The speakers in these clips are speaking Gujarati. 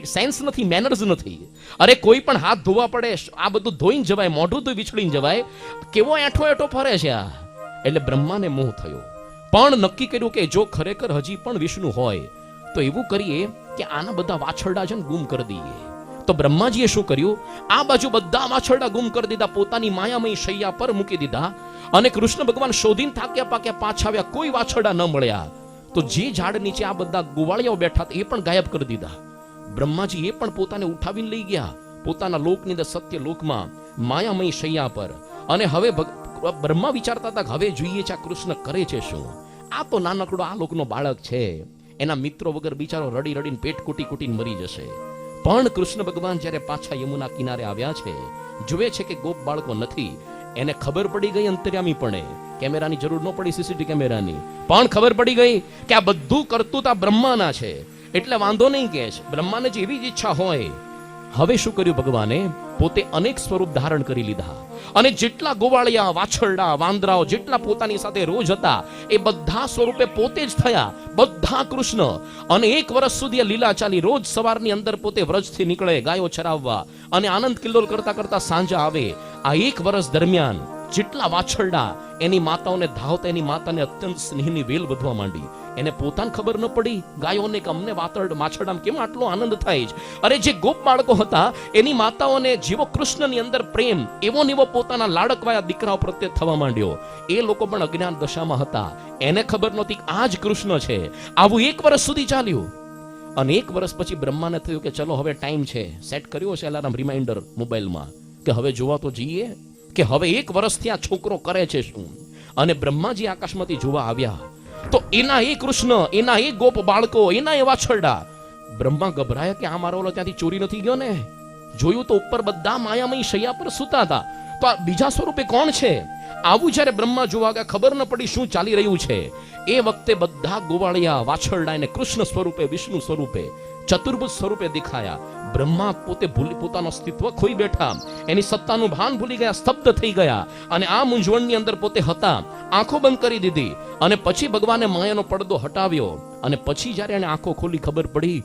સેન્સ નથી, મેનર્સ નથી. અરે કોઈ પણ હાથ ધોવા પડે, આ બધું ધોઈને જવાય, મોઢું તો વિછળીને જવાય, કેવો એઠો એઠો ફરે છે આ. એટલે બ્રહ્માને મોહ થયો, પણ નક્કી કર્યું કે જો ખરેખર હજી પણ વિષ્ણુ હોય તો એવું કરીએ કે આના બધા વાછરડા છે ને ગુમ કરી દઈએ. તો બ્રહ્માજીએ શું કર્યું, આ બાજુ બધા વાછરડા ગુમ કરી દીધા, પોતાની માયામય શૈયા પર મૂકી દીધા. અને કૃષ્ણ ભગવાન શોધીને થાક્યા પાક્યા પાછા આવ્યા, કોઈ વાછરડા ન મળ્યા. તો જે ઝાડ નીચે આ બધા ગોવાળિયાઓ બેઠા એ પણ ગાયબ કરી દીધા. બ્રહ્માજી એ પણ પોતાને ઉઠાવીને લઈ ગયા પોતાના લોકની અંદર, સત્ય લોકમાં, માયામય શૈયા પર. અને હવે બ્રહ્મા વિચારતા હતા હવે જોઈએ છે આ કૃષ્ણ કરે છે શું. આ તો નાનકડો આ લોકનો બાળક છે, એના મિત્રો વગર બિચારો રડી રડીને પેટ કૂટી કૂટીને મરી જશે. પણ કૃષ્ણ ભગવાન જ્યારે પાછા યમુના કિનારે આવ્યા છે, જુએ છે કે ગોપ બાળકો નથી. એને ખબર પડી ગઈ અંતર્યામી પણ, કેમેરાની જરૂર ન પડી, સીસીટીવી કેમેરાની, પણ ખબર પડી ગઈ કે આ બધું કરતું આ બ્રહ્માના છે. એટલે વાંધો નહીં કે બ્રહ્માને જે એવી જ ઈચ્છા હોય. હવે શું કર્યું ભગવાને, પોતે અનેક સ્વરૂપ ધારણ કરી લીધા. અને જેટલા ગોવાળિયા, વાછરડા, વાંદરાઓ જેટલા પોતાની સાથે રોજ હતા એ બધા સ્વરૂપે પોતે જ થયા, બધા કૃષ્ણ. અને 1 વર્ષ સુધી લીલા ચાલી. રોજ સવારની અંદર પોતે વ્રજથી નીકળે ગાયો ચરાવવા અને આનંદ કિલ્લોલ કરતા કરતા સાંજે આવે. આ 1 વર્ષ દરમિયાન જેટલા વાછરડા એની માતાઓને ધાવતા, એની માતાને અત્યંત સ્નેહની વેલ વધવા માંડી. એને પોતાને ખબર ન પડી ગાયોને કે અમને વાછરડામાં કેમ આટલો આનંદ થાય છે. અરે જે ગોપ બાળકો હતા એની માતાઓને જેવો કૃષ્ણની અંદર પ્રેમ, એવો ને એવો પોતાના લાડકવાયા દીકરાઓ પ્રત્યે થવા માંડ્યો. એ લોકો પણ અજ્ઞાન દશામાં હતા, એને ખબર નહોતી કે આ જ કૃષ્ણ છે. આવું 1 વર્ષ સુધી ચાલ્યું. અને 1 વર્ષ પછી બ્રહ્માને થયું કે ચલો હવે ટાઈમ છે, સેટ કર્યો છે એલાર્મ રિમાઇન્ડર મોબાઈલમાં કે હવે જોવા તો જઈએ કે હવે 1 વર્ષથી આ છોકરો કરે છે શું. અને બ્રહ્માજી આકાશમાંથી જોવા આવ્યા તો એના એ કૃષ્ણ, એના એ ગોપ બાળકો, એના એ વાછરડા. બ્રહ્મા ગભરાયા કે આ મારો ઓલો ત્યાંથી ચોરી નથી ગયો ને. જોયું તો ઉપર બધા માયામય શૈયા પર સૂતા હતા. તો આ બીજા સ્વરૂપે કોણ છે? આવું જ્યારે બ્રહ્મા જોવા ગયા, ખબર ન પડી શું ચાલી રહ્યું છે. એ વખતે બધા ગોવાળિયા, વાછરડા એને કૃષ્ણ સ્વરૂપે, વિષ્ણુ સ્વરૂપે, ચતુર્ભુજ સ્વરૂપે દેખાયા. બ્રહ્મા પોતે પોતાનું અસ્તિત્વ ખોઈ બેઠા, એની સત્તાનું ભાન ભૂલી ગયા, સ્તબ્ધ થઈ ગયા. અને આ મૂંઝવણની અંદર પોતે હતા, આંખો બંધ કરી દીધી. અને પછી ભગવાને માયાનો પડદો હટાવ્યો. અને પછી જ્યારે એને આંખો ખોલી, ખબર પડી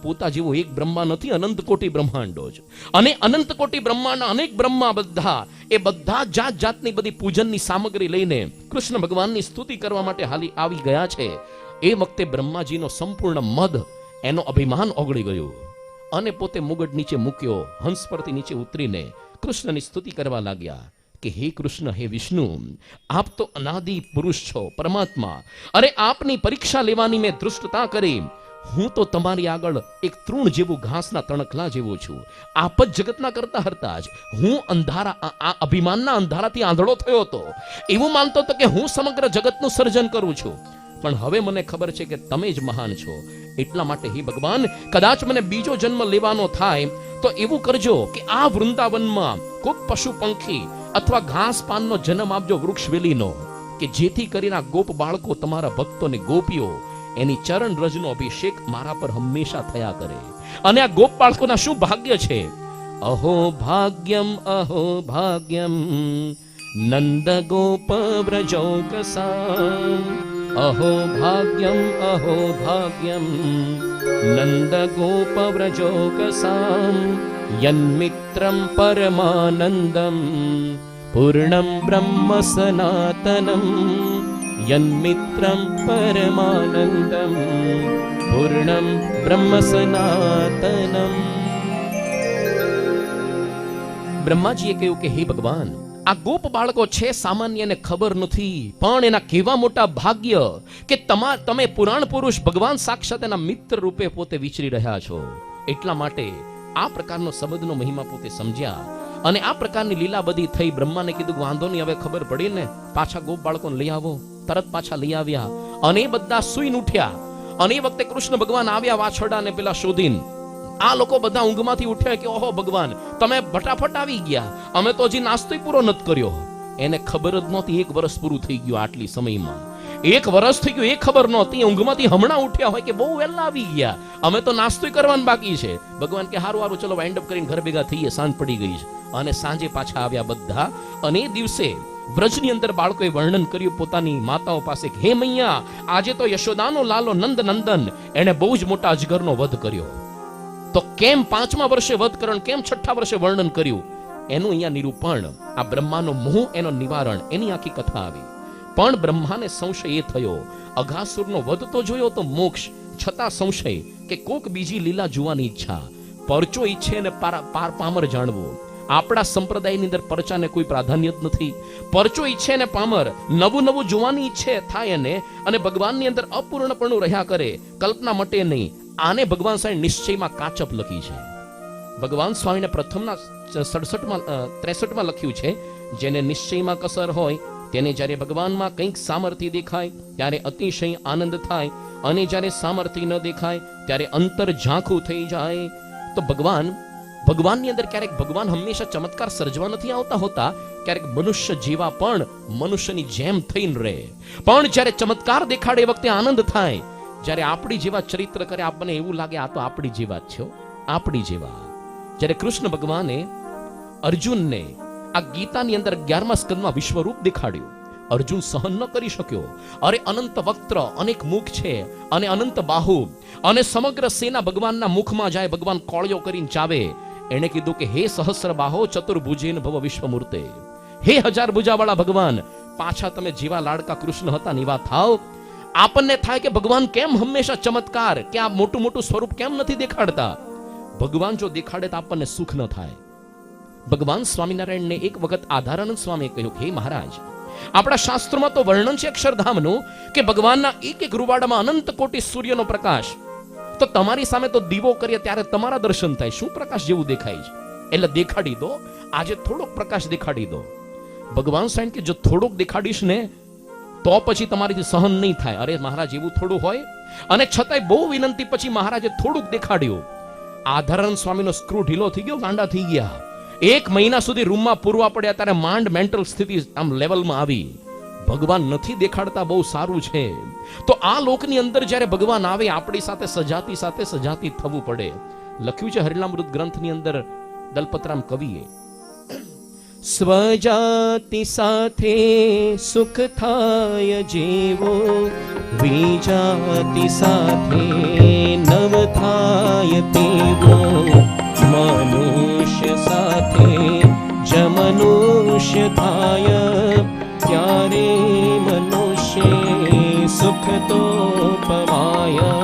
પોતા જેવો એક બ્રહ્મા નથી, અનંત કોટી બ્રહ્માંડો જ. અને અનંત કોટી બ્રહ્માંડના અનેક બ્રહ્મા બધા, એ બધા જાત જાતની બધી પૂજનની સામગ્રી લઈને કૃષ્ણ ભગવાનની સ્તુતિ કરવા માટે હાલી આવી ગયા છે. એ વખતે બ્રહ્માજીનો સંપૂર્ણ મદ, એનો અભિમાન ઓગળી ગયું. અને પોતે મુગટ નીચે મૂક્યો, હંસ પરથી નીચે ઉતરીને કૃષ્ણની સ્તુતિ કરવા લાગ્યા કે હે કૃષ્ણ, હે વિષ્ણુ, આપ તો અનાદિ પુરુષ છો, પરમાત્મા. અરે આપની પરીક્ષા લેવાની મેં ધૃષ્ટતા કરી. હું તો તમારી આગળ એક તૃણ જેવું, ઘાસના તણખલા જેવો છું. આપ જ જગતના કરતા હરતા જ. હું અંધારા, આ અભિમાનના અંધારાથી આંધળો થયો હતો. એવું માનતો હતો કે હું સમગ્ર જગતનું સર્જન કરું છું. પણ હવે મને ખબર છે કે તમે જ મહાન છો. એટલા માટે હે ભગવાન, કદાચ મને બીજો જન્મ લેવાનો થાય તો એવું કરજો કે આ વૃંદાવનમાં કોઈ પશુ પંખી અથવા ઘાસ પાનનો જન્મ આપજો, વૃક્ષ વેલીનો, કે જેથી કરીને આ ગોપ બાળકો, તમારા ભક્તોને ગોપીઓ, એની ચરણ રજનો અભિષેક મારા પર હંમેશા થયા કરે. અને આ ગોપ બાળકોના શું ભાગ્ય છે! અહો ભાગ્યમ નંદ ગોપ વ્રજૌકસા. અહો ભાગ્યમ નંદ ગોપ વ્રજૌકસા. યન્મિત્રમ પરમાનંદમ પૂર્ણમ બ્રહ્મ સનાતનમ. યન્મિત્રમ પરમાનંદમ પૂર્ણમ બ્રહ્મ સનાતનમ. બ્રહ્માજીએ કહ્યું કે હે ભગવાન, આ ગોપ બાળકો છે, સામાન્યને ખબર નથી, પણ એના કેવા મોટા ભાગ્ય કે તમે પુરાણ પુરુષ ભગવાન સાક્ષાત એના મિત્ર રૂપે પોતે વિચરી રહ્યા છો. એટલા માટે આ પ્રકારનો શબ્દનો મહિમા પોતે સમજ્યા. અને આ પ્રકારની લીલા બધી થઈ. બ્રહ્માને કીધું વાંધો નહીં, હવે ખબર પડી ને, પાછા ગોપ બાળકોને લઈ આવો. તરત પાછા લઈ આવ્યા. અને એ બધા સૂઈને ઉઠ્યા. અને એ વખતે કૃષ્ણ ભગવાન આવ્યા વાછરડાને પેલા શોધીને. આ લોકો બધા ઊંઘમાંથી ઉઠ્યા કે ઓહો ભગવાન, તમે ફટાફટ આવી ગયા, અમે તો હજી નાસ્તો પૂરો નથી કર્યો. એને ખબર જ નહોતી 1 વર્ષ પૂરું થઈ ગયું. આટલી સમયમાં 1 વર્ષ થઈ ગયું, એ ખબર નહોતી. ઊંઘમાંથી હમણાં ઉઠ્યા હોય કે બહુ વહેલા આવી ગયા, અમે તો નાસ્તો કરવાનું બાકી છે. ભગવાન કે હારું ચલો વાઇન્ડ અપ કરીને ઘર ભેગા થઈએ, સાંજ પડી ગઈ છે. અને સાંજે પાછા આવ્યા બધા. અને એ દિવસે વ્રજની અંદર બાળકોએ વર્ણન કર્યું પોતાની માતાઓ પાસે કે હે મૈયા, આજે તો યશોદાનો લાલો નંદ નંદન એણે બહુ જ મોટા અજગરનો વધ કર્યો. તો કેમ 5મા વર્ષે વધકરણ, કેમ 6ઠા વર્ષે વર્ણન કર્યું, એનું અહીંયા નિરૂપણ, આ બ્રહ્માનો મોહ, એનો નિવારણ, એની આખી કથા આવી. પણ બ્રહ્માને સંશય એ થયો, અઘાસુરનો વધ તો જોયો તો મોક્ષ, છતાં સંશય કે કોક બીજી લીલા જોવાની ઈચ્છા, પરચો ઈચ્છે ને પામર જાણવું. આપણા સંપ્રદાયની અંદર પરચાને કોઈ પ્રાધાન્ય જ નથી. પરચો ઈચ્છે ને પામર, નવું નવું જોવાની ઈચ્છે થાય એને, અને ભગવાનની અંદર અપૂર્ણપણું રહ્યા કરે, કલ્પના મટે નહીં. આને ભગવાન સ્વામી નિશ્ચયમાં કાચપ લખી છે. ભગવાન સ્વામીને પ્રથમના 63માં લખ્યું છે, જેને નિશ્ચયમાં કસર હોય તેને જ્યારે ભગવાનમાં કંઈક સામર્થ્ય દેખાય ત્યારે અતિશય આનંદ થાય, અને જ્યારે સામર્થ્ય ન દેખાય ત્યારે અંતર ઝાંખું થઈ જાય. તો ભગવાનની અંદર ક્યારેક ભગવાન હંમેશા ચમત્કાર સર્જવા નથી આવતા હોતા, ક્યારેક મનુષ્ય જેવા પણ મનુષ્યની જેમ થઈને રહે. પણ જ્યારે ચમત્કાર દેખાડે એ વખતે આનંદ થાય. જ્યારે આપણી જેવા ચરિત્ર કરે આપણને એવું લાગે આ તો આપણી જેવા જ છે, આપણી જેવા. જ્યારે કૃષ્ણ ભગવાને અર્જુનને આ ગીતાની અંદર 11મા સ્કંદમાં વિશ્વરૂપ દેખાડ્યું, અર્જુન સહન ન કરી શક્યો. અરે અનંત વક્ત્ર, અનેક મુખ છે અને અનંત બાહુ, અને સમગ્ર સેના ભગવાનના મુખમાં જાય, ભગવાન કોળિયો કરીને ચાવે. એણે કીધું કે હે સહસ્ર બાહો ચતુર્ભુજેન ભવ વિશ્વમૂર્તે, હે 1000 ભુજાવાળા ભગવાન, પાછા તમે જેવા લાડકા કૃષ્ણ હતા ને એવા થાવ. આપણને થાય કે ભગવાન કેમ હંમેશા ચમત્કાર, કે આ મોટું મોટું સ્વરૂપ કેમ નથી દેખાડતા. ભગવાન જો દેખાડે તો આપણને સુખ ન થાય. ભગવાન સ્વામિનારાયણને એક વખત આધારાનંદ સ્વામીએ કહ્યું, હે મહારાજ, આપણા શાસ્ત્રોમાં તો વર્ણન છે અક્ષરધામનું કે ભગવાનના એક એક રૂવાડામાં અનંત કોટી સૂર્યનો પ્રકાશ, તો તમારી સામે તો દીવો કરીએ ત્યારે તમારા દર્શન થાય, શું પ્રકાશ જેવું દેખાય છે? એટલે દેખાડી દો, આજે થોડોક પ્રકાશ દેખાડી દો. ભગવાન સાહેબ કે જો થોડોક દેખાડીશ ને તો પછી તમારીથી સહન નહીં થાય. અરે મહારાજ એવું થોડું હોય? અને છતાંય બહુ વિનંતી પછી મહારાજે થોડુંક દેખાડ્યું. આધારાનંદ સ્વામીનો સ્ક્રૂ ઢીલો થઈ ગયો, ગાંડા થઈ ગયા. 1 મહિના સુધી રૂમમાં પૂરવા પડ્યા, ત્યારે માંડ મેન્ટલ સ્થિતિ આમ લેવલમાં આવી. ભગવાન નથી દેખાડતા, બહુ સારું છે. તો આ લોકની અંદર જ્યારે ભગવાન આવે, આપણી સાથે સજાતી થવું પડે. લખ્યું છે હરિલામૃત ગ્રંથની અંદર દલપતરામ કવિએ, સ્વજાતિ સાથે સુખ થાય જેવો, વિજાતિ સાથે નવ થાય તેવો, મનુષ્ય સાથે જ મનુષ્ય થાય, ત્યારે મનુષ્ય સુખ તો પવાય.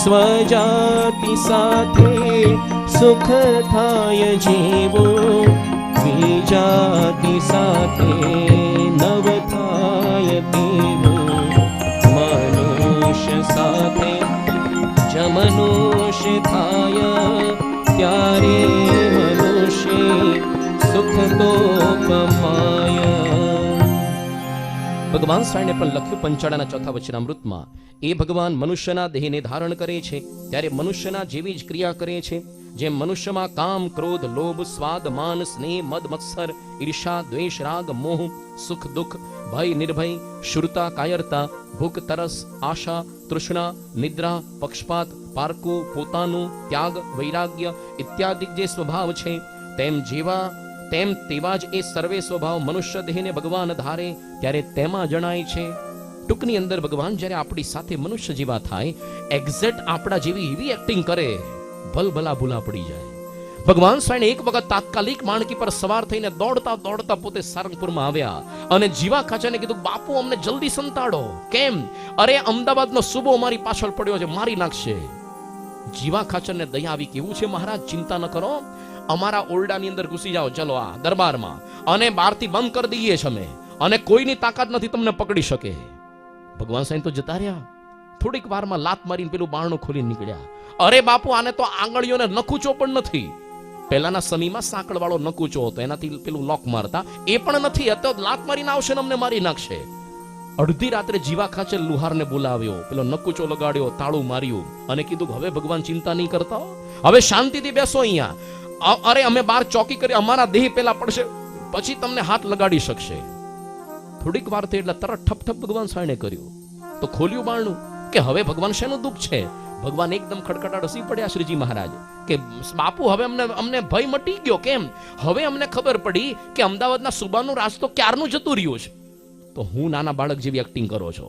સ્વજાતિ સાથે સુખ થાય જેવો, વિજાતિ સાથે નવ થાય તેવો, મનુષ્ય સાથે જ મનુષ્ય થાય, ત્યારે મનુષ્ય સુખ તો પમાય. ભગવાન સ્વામીને પણ લખ્યું પંચાળાના 4થા વચનામૃતમાં, એ ભગવાન મનુષ્યના દેહને ધારણ કરે છે ત્યારે મનુષ્યના જેવી જ ક્રિયા કરે છે. જેમ મનુષ્યમાં કામ, ક્રોધ, લોભ, સ્વાદ, માન, સ્નેહ, મદ, મત્સર, ઈર્ષા, દ્વેષ, રાગ, મોહ, સુખ, દુઃખ, ભય, નિર્ભય, શુરતા, કાયરતા, ભૂખ, તરસ, આશા, તૃષ્ણા, નિદ્રા, પક્ષપાત, પારકું, પોતાનું, ત્યાગ, વૈરાગ્ય ઇત્યાદિ જે સ્વભાવ છે, તેમ તેવા જ એ સર્વે સ્વભાવ મનુષ્ય દેહને ભગવાન ધારે ત્યારે તેમાં જણાય છે. ટૂંકની અંદર ભગવાન જ્યારે આપણી સાથે મનુષ્ય જેવા થાય, એક્ઝેક્ટ આપણા જેવી એવી એક્ટિંગ કરે, ભલભલા ભૂલા પડી જાય. ભગવાન સ્વામી એક વખત તાત્કાલિક માણકી પર સવાર થઈને દોડતા પોતે સારંગપુરમાં આવ્યા અને જીવા ખાચાને કીધું, બાપુ અમને જલ્દી સંતાડો. કેમ? અરે અમદાવાદનો સુબો મારી પાછળ પડ્યો છે, મારી નાખશે. જીવા ખાચરને દયા આવી, કેવું છે મહારાજ, ચિંતા ન કરો, અમારા ઓરડાની અંદર ઘૂસી જાઓ, ચલો આ દરબારમાં, અને બહારથી બંધ કરી દઈએ છે અમે, અને કોઈની તાકાત નથી તમને પકડી શકે. ભગવાન સાહેબ તો જતા રહ્યા. થોડીક વારમાં લાત મારીને પેલું બારણું ખોલીને નીકળ્યા. અરે બાપુ, આને તો આંગળીઓને નકુચો પણ નથી. પહેલાના સમયમાં સાંકળ વાળો નકુચો હતો, એનાથી પેલું લોક મારતા, એ પણ નથી. તો લાત મારીને આવશે ને અમને મારી નાખશે. અડધી રાત્રે જીવા ખાચર લુહારને બોલાવ્યો, પેલો નકુચો લગાડ્યો, તાળું માર્યું અને કીધું, હવે ભગવાન ચિંતા નહીં કરતા, હવે શાંતિથી બેસો અહીંયા. અરે અમે બહાર ચોકી કરી, અમારા દેહ પેલા પડશે, પછી તમને હાથ લગાડી શકશે. થોડીક વાર થઈ એટલે તરત ઠપ ભગવાન સાણે કર્યું. તો ખોલ્યું બારણું કે હવે ભગવાન શેનું દુઃખ છે? ભગવાન એકદમ ખડખડાટ હસી પડ્યા શ્રીજી મહારાજ કે બાપુ, હવે અમને ભય મટી ગયો. કેમ? હવે અમને ખબર પડી કે અમદાવાદના સુબાનું રાજ તો ક્યારનું જતું રહ્યું છે. તો હું નાના બાળક જેવી એક્ટિંગ કરો છો,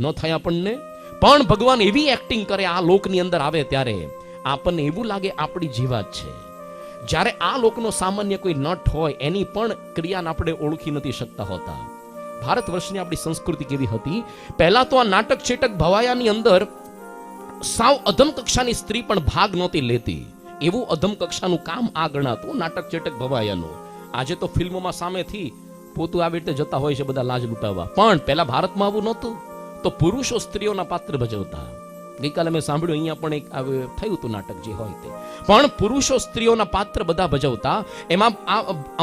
ન થાય આપણને. પણ ભગવાન એવી એક્ટિંગ કરે આ લોકની અંદર આવે ત્યારે. આપણને એવું લાગે આપણી જીવાત છે. જ્યારે આ લોકનો સામાન્ય કોઈ નટ હોય એની પણ ક્રિયાને આપણે ઓળખી નથી શકતા હોતા. ભારત વર્ષની આપણી સંસ્કૃતિ કેવી હતી? પહેલા તો આ નાટક ચેટક ભવાયાની અંદર સાવ અધમ કક્ષાની સ્ત્રી પણ ભાગ નહોતી લેતી. એવું અધમ કક્ષાનું કામ આ ગણાતું નાટક ચેટક ભવાયાનું. આજે તો ફિલ્મોમાં સામેથી પોતું આવી રીતે જતા હોય છે બધા લાજ લૂંટાવવા, પણ પહેલા ભારતમાં આવું નહોતું. તો પુરુષો સ્ત્રીઓના પાત્ર ભજવતા. ગઈકાલે મેં સાંભળ્યું અહીંયા પણ એક થયું હતું નાટક જે હોય તે, પણ પુરુષો સ્ત્રીઓના પાત્ર બધા ભજવતા. એમાં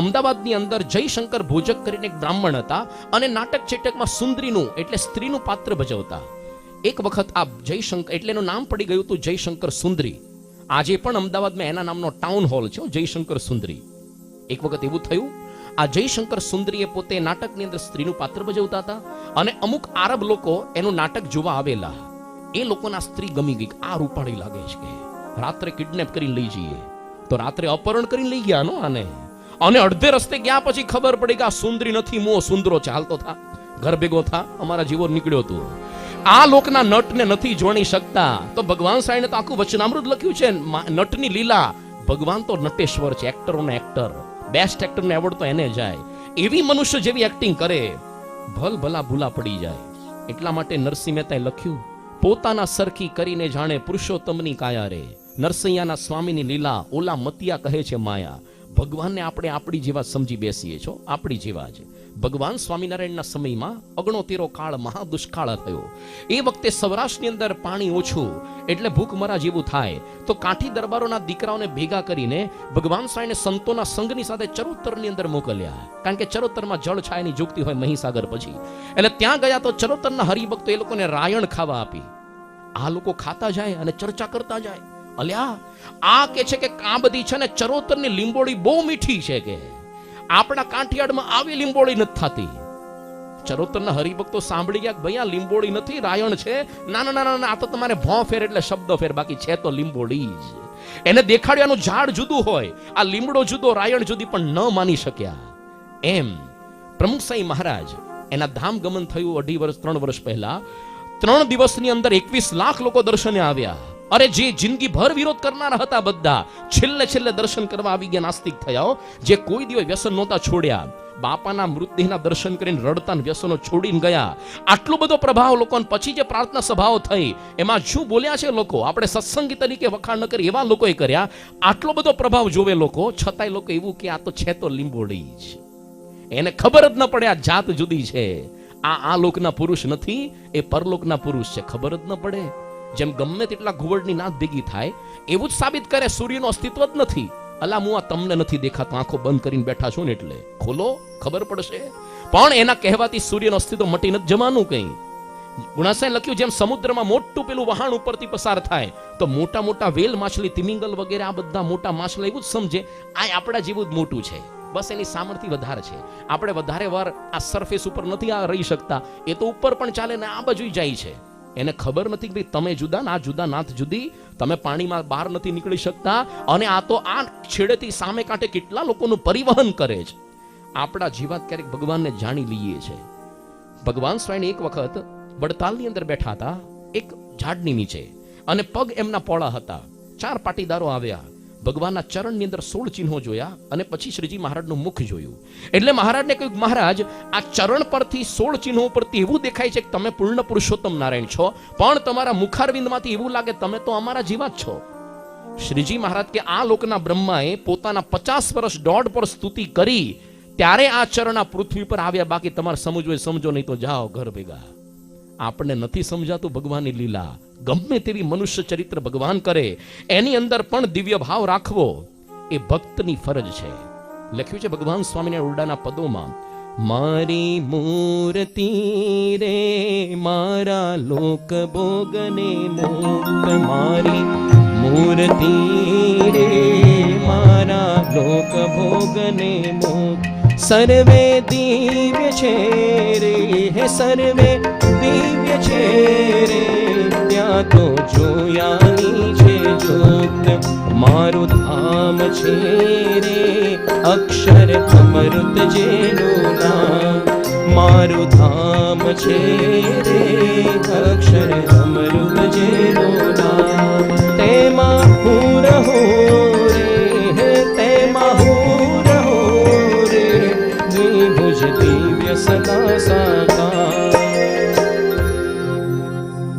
અમદાવાદની અંદર જયશંકર ભોજક કરીને એક બ્રાહ્મણ હતા અને નાટક ચેટકમાં સુંદરીનું એટલે સ્ત્રીનું પાત્ર ભજવતા. એક વખત આ જયશંકર એટલે એનું નામ પડી ગયું હતું જયશંકર સુંદરી. આજે પણ અમદાવાદમાં એના નામનો ટાઉન હોલ છે, જયશંકર સુંદરી. એક વખત એવું થયું, આ જયશંકર સુંદરીએ પોતે નાટકની અંદર સ્ત્રીનું પાત્ર ભજવતા હતા અને અમુક આરબ લોકો એનું નાટક જોવા આવેલા. એ લોકોના સ્ત્રી ગમી ગઈ, આ રૂપાળી લાગે છે કે રાત્રે કિડનેપ કરીને લઈ જઈએ. તો રાત્રે અપહરણ કરીને લઈ ગયા નો આને, અને અડધે રસ્તે ગયા પછી ખબર પડી કે આ સુંદરી નથી, મો સુંદરો ચાલતો થા, ઘર ભેગો થા, અમારા જીવો નીકળ્યો હતો. આ લોકના નટને નથી જોણી શકતા. તો ભગવાન સાંઈને તો આખું વચનામૃત લખ્યું છે, નટની લીલા. ભગવાન તો નટેશ્વર છે, એક્ટરોનો એક્ટર. બેસ્ટ એક્ટરનો એવોર્ડ તો એને જાય. એવી મનુષ્ય જેવી એક્ટિંગ કરે, ભલ ભલા ભૂલા પડી જાય. એટલા માટે નરસિંહ મહેતાએ લખ્યું, પોતાના સરખી કરીને જાણે પુરુષોત્તમની કાયા રે. નરસૈયાના સ્વામીની લીલા, ઓલા મતિયા કહે છે માયા. ભગવાનને આપણે આપણી જેવા સમજી બેસીએ છો, આપણી જેવા જ. ભગવાન સ્વામિનારાયણના સમયમાં 69 કાળ મહાદુષ્કાળ થયો. એ વખતે સૌરાષ્ટ્રની અંદર પાણી ઓછું એટલે ભૂખમરા જેવું થાય. તો કાઠી દરબારોના દીકરાઓને ભેગા કરીને ભગવાન સ્વામીને સંતોના સંઘની સાથે ચરોતરની અંદર મોકલ્યા. કારણ કે ચરોતરમાં જળ છાયાની જોગતી હોય મહીસાગર પછી. એટલે ત્યાં ગયા તો ચરોતરના હરિભક્તો એ લોકોને રાયણ ખાવા આપી. આ લોકો ખાતા જાય અને ચર્ચા કરતા જાય, અલ્યા આ કે છે કે આ બધી છે ને ચરોતરની લીંબોળી બહુ મીઠી છે, કે આપણા કાંઠિયાડમાં આવી લીંબોળી નથી થતી. ચરોતરના હરિભક્તો સાંભળી ગયા, ભાઈ આ લીંબોળી નથી, રાયણ છે. ના ના ના ના, આ તો તમારે ભોં ફેર એટલે શબ્દ ફેર, બાકી છે તો લીંબોળી જ. એને દેખાડ્યાનું ઝાડ જુદું હોય, આ લીમડો જુદો, રાયણ જુદી, પણ ન માની શક્યા. એમ પ્રમુખ સાંઈ મહારાજ એના ધામ ગમન થયું 3 વર્ષ પહેલા. 3 દિવસની અંદર 21 લાખ લોકો દર્શને આવ્યા. અરે જે જિંદગી ભર વિરોધ કરનારા હતા બધા છેલ્લે દર્શન કરવા આવી ગયા, નાસ્તિક થયા. જે કોઈ દિવસ વ્યસન નહોતા છોડ્યા, બાપાના મૃતદેહના દર્શન કરીને રડતા વ્યસનો છોડીને ગયા. આટલો બધો પ્રભાવ લોકો. પછી જે પ્રાર્થના સભાઓ થઈ એમાં શું બોલ્યા છે લોકો, આપણે સત્સંગી તરીકે વખાણ ન કરી એવા લોકોએ કર્યા. આટલો બધો પ્રભાવ જોવે લોકો, છતાંય લોકો એવું કે આ તો છે તો લીંબોળી જ. એને ખબર જ ન પડે આ જાત જુદી છે. આ લોકના પુરુષ નથી, એ પરલોકના પુરુષ છે, ખબર જ ન પડે. જેમ ગમે તેટલા ઘુવડની નાદ ભેગી થાય એવું જ સાબિત કરે સૂર્યનું અસ્તિત્વ જ નથી. અલા હું આ તમને નથી દેખાતો, આંખો બંધ કરીને બેઠા છો ને એટલે ખોલો, ખબર પડશે. પણ એના કહેવાથી સૂર્યનું અસ્તિત્વ મટી નથી જવાનું કઈ. ગુણાસાએ લખ્યું, જેમ સમુદ્રમાં મોટું પેલું વહાણ ઉપરથી પસાર થાય તો મોટા મોટા વેલ માછલી, તિમિંગલ વગેરે આ બધા મોટા માછલા એવું જ સમજે આ આપણા જેવું જ મોટું છે, બસ એની સામર્થ્ય વધારે છે. આપણે વધારે વાર આ સરફેસ ઉપર નથી રહી શકતા, એ તો ઉપર પણ ચાલે ને આ બાજુ જાય છે. એને ખબર નથી કે ભાઈ તમે જુદા, ના જુદા, નાથ જુદી, તમે પાણીમાં બહાર નથી નીકળી શકતા. અને આ તો આ છેડેથી સામે કાંઠે કેટલા લોકોનું પરિવહન કરે છે. આપણા જીવાત ક્યારેક ભગવાનને જાણી લઈએ છે. ભગવાન સ્વામી એક વખત વડતાલની અંદર બેઠા હતા એક ઝાડની નીચે, અને પગ એમના પોળા હતા. 4 પાટીદારો આવ્યા, ભગવાનના ચરણની અંદર 16 ચિહ્નો જોયા અને પછી શ્રીજી મહારાજનું મુખ જોયું. એટલે મહારાજને કહ્યું, મહારાજ આ ચરણ પરથી 16 ચિહ્નો પરથી એવું દેખાય છે કે તમે પૂર્ણ પુરુષોત્તમ નારાયણ છો, પણ તમારા મુખારવિંદમાંથી એવું લાગે તમે તો અમારા જેવા જ છો. શ્રીજી મહારાજ કે આ લોકના બ્રહ્માએ પોતાના 50 વર્ષ દોઢ પર સ્તુતિ કરી ત્યારે આ ચરણ આ પૃથ્વી પર આવ્યા. બાકી તમારે સમજવું સમજો, નહીં તો જાઓ ઘર ભેગા. આપણને નથી સમજાતું ભગવાનની લીલા. ગમે તેવી મનુષ્ય ચરિત્ર ભગવાન કરે એની અંદર પણ દિવ્ય ભાવ રાખવો એ ભક્તની ફરજ છે. લખ્યું છે ભગવાન સ્વામીના ઉરડાના પદોમાં, મારી મૂર્તિ રે મારા લોક ભોગને મુક્ત, મારી મૂર્તિ રે મારા લોક ભોગને મુક્ત, સર્વે દિવ્ય છે રે, હે સર્વે દિવ્ય છે રે, ત્યાં તો જોયાની છે જોત, મારું ધામ છે રે અક્ષર અમૃત જેનું નામ, મારું ધામ છે રે અક્ષર અમૃત જેનું નામ, તેમાં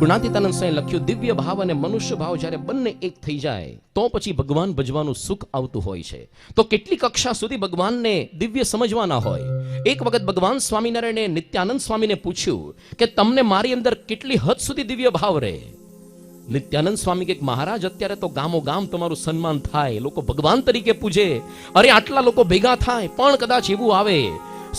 ગુણાતીતાનંદ સ્વામી લખ્યું, દિવ્ય ભાવ અને મનુષ્ય ભાવ જ્યારે બંને એક થઈ જાય તો પછી ભગવાન ભજવાનું સુખ આવતું હોય છે. તો કેટલી કક્ષા સુધી ભગવાનને દિવ્ય સમજવાના હોય. એક વખત ભગવાન સ્વામિનારાયણે નિત્યાનંદ સ્વામીને પૂછ્યું કે તમને મારી અંદર કેટલી હદ સુધી દિવ્ય ભાવ રહે? નિત્યાનંદ સ્વામી કે મહારાજ, અત્યારે તો ગામો ગામ તમારું સન્માન થાય, લોકો ભગવાન તરીકે પૂજે, અરે આટલા લોકો ભેગા થાય, પણ કદાચ એવું આવે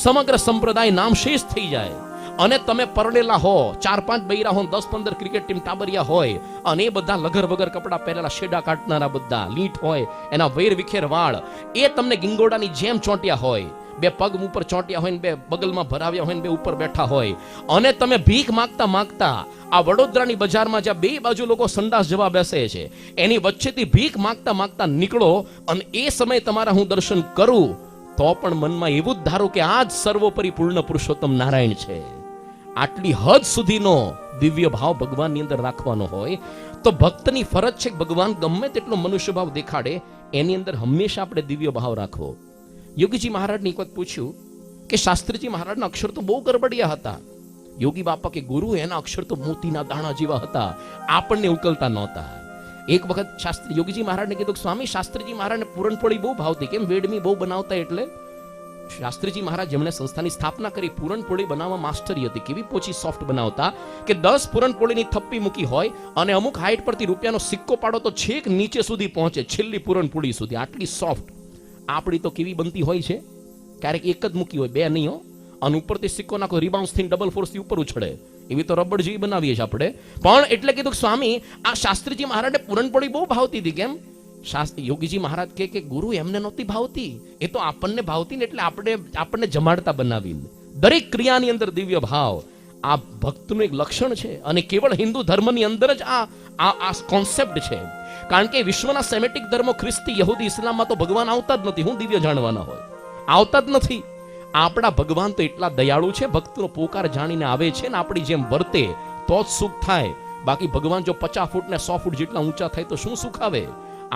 સમગ્ર સંપ્રદાય નામશેષ થઈ જાય અને તમે પરણેલા હો, 4-5 બૈરા હો, 10-15 ક્રિકેટ ટીમ ટાબરિયા હોય અને એ બધા લગર વગર કપડા પહેરેલા, શેડા કાઢનારા બધા લીંટ હોય, એના વેર વિખેર વાળ, એ તમને ગિંગોડાની જેમ ચોંટ્યા હોય, 2 પગ ઉપર ચોંટ્યા હોય ને 2 બગલમાં ભરાવ્યા હોય ને 2 ઉપર બેઠા હોય, અને તમે ભીખ માંગતા માંગતા આ વડોદરાની બજારમાં જ્યાં 2 બાજુ લોકો સંડાસ જવા બેસે છે એની વચ્ચેથી ભીખ માંગતા માંગતા નીકળો અને એ સમયે તમારા હું દર્શન કરું તો પણ મનમાં એવું જ ધારો કે આ જ સર્વોપરી પૂર્ણ પુરુષોત્તમ નારાયણ છે. આટલી હદ સુધીનો દિવ્ય ભાવ ભગવાનની અંદર રાખવાનો હોય તો ભક્તની ફરજ છે કે ભગવાન ગમે તેટલો મનુષ્ય ભાવ દેખાડે એની અંદર હંમેશા આપણે દિવ્ય ભાવ રાખવો. યોગીજી મહારાજને એક વખત પૂછ્યું કે શાસ્ત્રીજી મહારાજના અક્ષર તો બહુ ગરબડિયા હતા. યોગી બાપા કે ગુરુ, એના અક્ષર તો મોતીના દાણા જેવા હતા, આપણને ઉકલતા નહોતા. એક વખત યોગીજી મહારાજને કીધું, સ્વામી શાસ્ત્રીજી મહારાજને પૂરણપોળી બહુ ભાવતી, કેમ? વેડમી બહુ બનાવતા. એટલે શાસ્ત્રીજી મહારાજ જેમણે સંસ્થાની સ્થાપના કરી, પૂરણપોળી બનાવવા માસ્ટરી હતી. કેવી પોચી સોફ્ટ બનાવતા કે 10 પૂરણપોળીની થપ્પી મૂકી હોય અને અમુક હાઈટ પરથી રૂપિયાનો સિક્કો પાડો તો છેક નીચે સુધી પહોંચે, છેલ્લી પૂરણપોળી સુધી, આટલી સોફ્ટ. આપણી તો કેવી બનતી હોય છે, ક્યારેક એક જ મૂકી હોય, 2 નહીં હો, અને ઉપરથી સિક્કો નાખો, રિબાઉન્સ થઈને ડબલ ફોર્સથી ઉપર ઉછળે, એવી તો રબડ જેવી બનાવીએ છીએ આપણે. પણ એટલે કીધું સ્વામી આ શાસ્ત્રીજી મહારાજને પૂરણપોળી બહુ ભાવતી હતી, કેમ? યોગીજી મહારાજ કે ગુરુ એમને નહોતી ભાવતી, એ તો આપણને ભાવતી ને એટલે આપણને જમાડતા બનાવીને. દરેક ક્રિયાની અંદર દિવ્ય ભાવ આ ભક્તનું એક લક્ષણ છે અને કેવળ હિન્દુ ધર્મની અંદર જ આ કોન્સેપ્ટ છે. કારણ કે વિશ્વના સેમેટિક ધર્મો, ખ્રિસ્તી, યહૂદી, ઇસ્લામમાં તો ભગવાન આવતા જ નથી. હું દિવ્ય જાણવાના હોય આવતા જ નથી. આપણા ભગવાન તો એટલા દયાળુ છે, ભક્તનો પોકાર જાણીને આવે છે ને આપણી જેમ વર્તે તો જ સુખ થાય. બાકી ભગવાન જો 50 ફૂટ ને 100 ફૂટ જેટલા ઊંચા થાય તો શું સુખ આવે?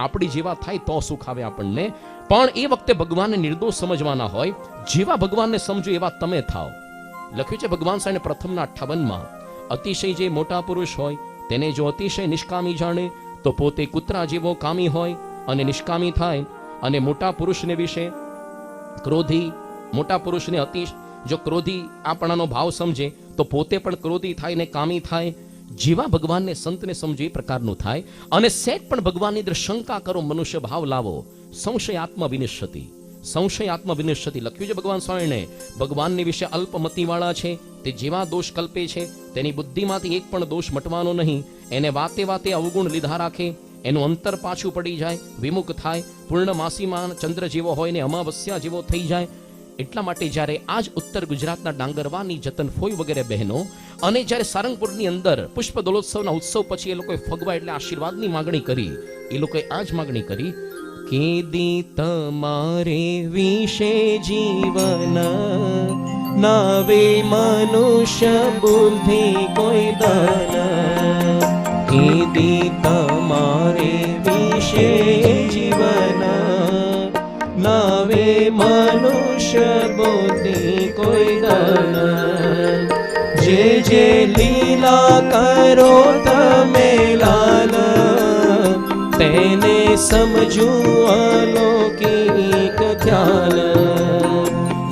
આપણી જેવા થાય તો સુખ આવે આપણને. પણ એ વખતે ભગવાનને નિર્દોષ સમજવાના હોય. જેવા ભગવાનને સમજો એવા તમે થાવ. લખ્યું છે ભગવાન સાહેબ પ્રથમના 58માં, અતિશય જે મોટા પુરુષ હોય તેને જો અતિશય નિષ્કામી જાણે તો પોતે કૂતરા જેવો કામી હોય અને નિષ્કામી થાય. અને મોટા પુરુષને વિશે ક્રોધી, મોટા પુરુષને જો ક્રોધી આપણાનો ભાવ સમજે તો પોતે પણ ક્રોધી થાય ને કામી થાય. જેવા ભગવાનને સંતને સમજે એ પ્રકારનું થાય. અને સેટ પણ ભગવાનની અંદર શંકા કરો, મનુષ્ય ભાવ લાવો, સંશય આત્મા વિનિશ્ચતિ, સંશય આત્મા વિનિશ્ચતિ. લખ્યું છે ભગવાન સ્વામીને, ભગવાનની વિશે અલ્પમતીવાળા છે તે જેવા દોષ કલ્પે છે તેની બુદ્ધિમાંથી એક પણ દોષ મટવાનો નહીં. એને વાતે વાતે અવગુણ લીધા રાખે, એનું અંતર પાછું પડી જાય, વિમુખ થાય, પૂર્ણમાસીમાં ચંદ્ર જેવો હોય ને અમાવસ્યા જેવો થઈ જાય. એટલા માટે જ્યારે આજ ઉત્તર ગુજરાતના ડાંગરવાની, જતનફોઈ વગેરે બહેનો અને જ્યારે સારંગપુરની અંદર પુષ્પ દોલોત્સવના ઉત્સવ પછી એ લોકોએ ફગવા એટલે આશીર્વાદની માગણી કરી. એ લોકોએ આ જ માગણી કરી કે દી તમારે વિશે જીવન નાવે મનુષ્ય બુદ્ધિ કોઈ દાન, કે દી તમારે વિશે જીવન નાવે મનુષ્ય બુદ્ધિ કોઈ દાન. જે જે લીલા કરો તમે લાલ તેને સમજું અલૌકિક ખ્યાલ.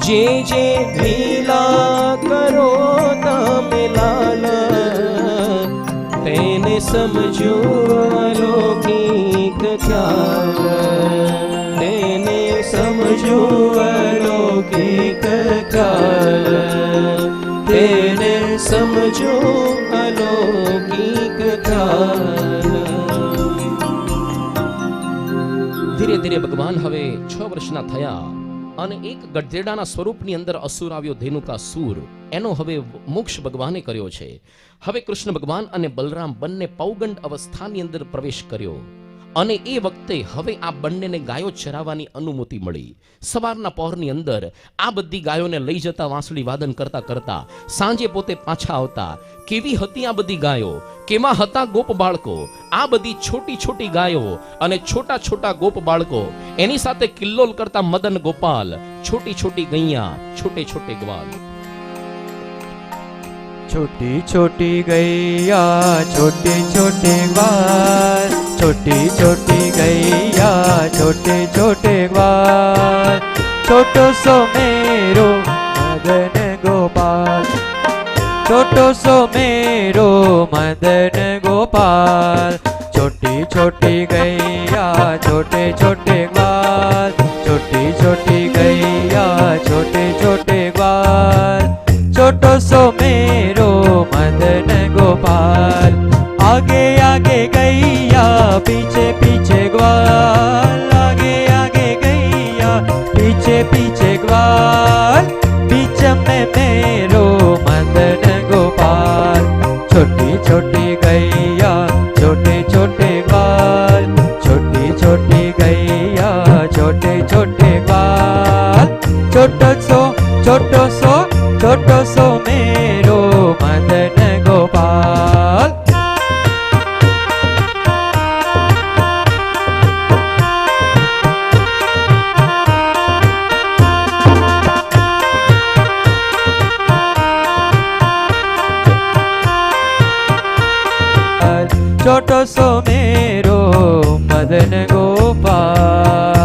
જે જે લીલા કરો તમે લાલ તેને સમજું અલૌકિક ખ્યાલ. તેને સમજું અલૌકિક ખ્યાલ. તેને સમજો અલૌકિક ખ્યાલ. ધીરે ધીરે ભગવાન હવે 6 વર્ષના થયા અને એક ગધેડાના સ્વરૂપની અંદર અસુર આવ્યો, ધેનુકાસુર. એનો હવે મોક્ષ ભગવાને કર્યો છે. હવે કૃષ્ણ ભગવાન અને બલરામ બંને પૌગંડ અવસ્થાની અંદર પ્રવેશ કર્યો અને એ વખતે હવે આ બંનેને ગાયો ચરાવવાની અનુમતિ મળી. સવારના પહોરની અંદર આ બધી ગાયોને લઈ જતા વાંસળી વાદન કરતા કરતા સાંજે પોતે પાછા આવતા. કેવી હતી આ બધી ગાયો, કેવા હતા ગોપ બાળકો. આ બધી છોટી છોટી ગાયો અને છોટા છોટા ગોપ બાળકો, એની સાથે કિલ્લોલ કરતા મદન ગોપાલ, છોટી છોટી ગૈયા, છોટે છોટે ગ્વાલ. छोटी छोटी गैया छोटे छोटे ग्वाल, छोटी छोटी गैया छोटे छोटे ग्वाल, छोटो सो मेरो मदन गोपाल, छोटो सो मेरो मदन गोपाल। छोटी छोटी गैया छोटे छोटे ग्वाल, छोटी छोटी गैया छोटे छोटे ग्वाल, छोटो सो मेरो मदन गोपाल। आगे आगे गैया पीछे पीछे ग्वाल, आगे आगे गैया पीछे पीछे ग्वाल, बीच में मेरो मदन गोपाल। छोटी छोटी गैया छोटे छोटे ग्वाल, छोटी छोटी गैया छोटे छोटे ग्वाल, छोटो सो मेरो मदन गोपाल। छोटो सो मेरो मदन गोपाल।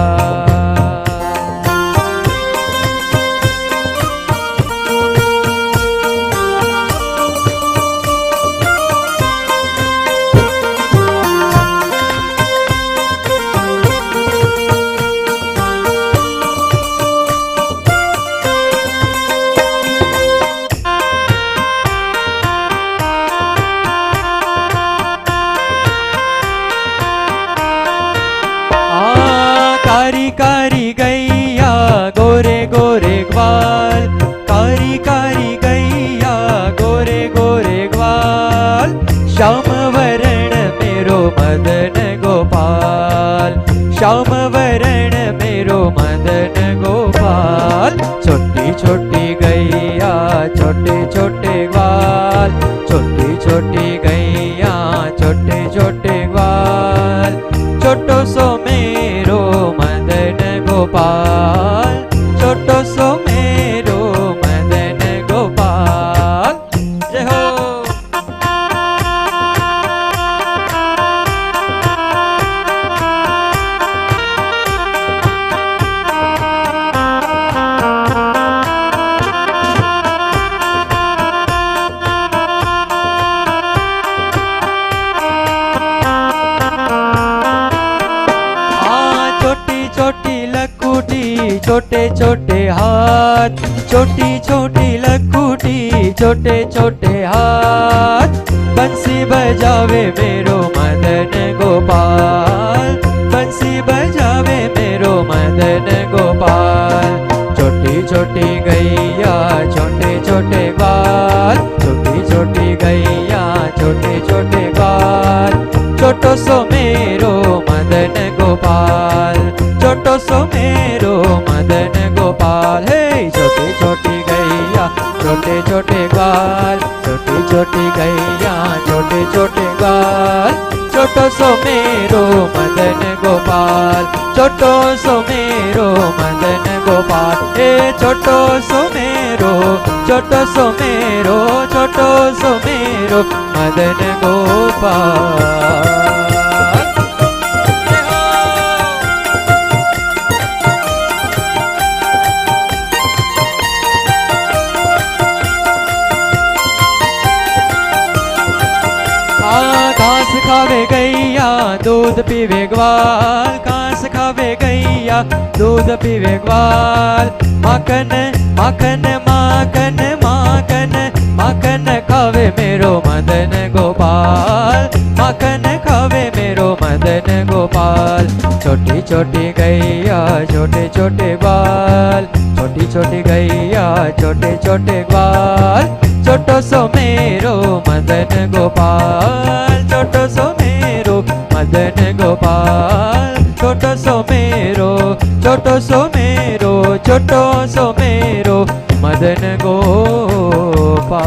कारी कारी गैया गोरे गोरे ग्वाल, कारी कारी गैया गोरे गोरे ग्वाल, श्याम वरण मेरो मदन गोपाल, श्याम वरण मेरो मदन गोपाल। छोटी छोटी गैया छोटे छोटे ग्वाल, छोटी छोटी गैया छोटे छोटे ग्वाल, छोटो सो मेरो मदन गोपाल, छोटो सो मेरो मदन गोपाल। जय हो। छोटे छोटे हाथ, छोटी छोटी लखूटी छोटे छोटे हाथ, बंसी बजावे मेरो मदन गोपाल, बंसी बजावे मेरो मदन गोपाल। छोटी छोटी गैया छोटे छोटे ग्वाल, छोटी छोटी गैया छोटे छोटे ग्वाल, छोटो सो मेरो मदन गोपाल, छोटो सो मेरो मदन गोपाल। हे छोटी छोटी गैया छोटे छोटे ग्वाल, छोटी छोटी गैया छोटे छोटे ग्वाल, छोटो सो मेरो मदन गोपाल, छोटो सो मेरो मदन गोपाल। हे छोटो सो मेरो, छोटो सो मेरो, छोटो सो मेरो मदन गोपाल। घास खावे गैया दूध पीवे ग्वाल, घास खावे गैया दूध पीवे ग्वाल, माखन माखन माखन माखन माखन खावे मेरो मदन गोपाल, माखन खावे मेरो मदन गोपाल। छोटी छोटी गैया छोटे छोटे ग्वाल, छोटी छोटी गैया छोटे छोटे ग्वाल, छोटो सो मेरो मदन गोपाल, छोटो सो मेरो मदन गोपाल, छोटो सो मेरो, छोटो सो मेरो, छोटो सो मेरो मदन गोपाल।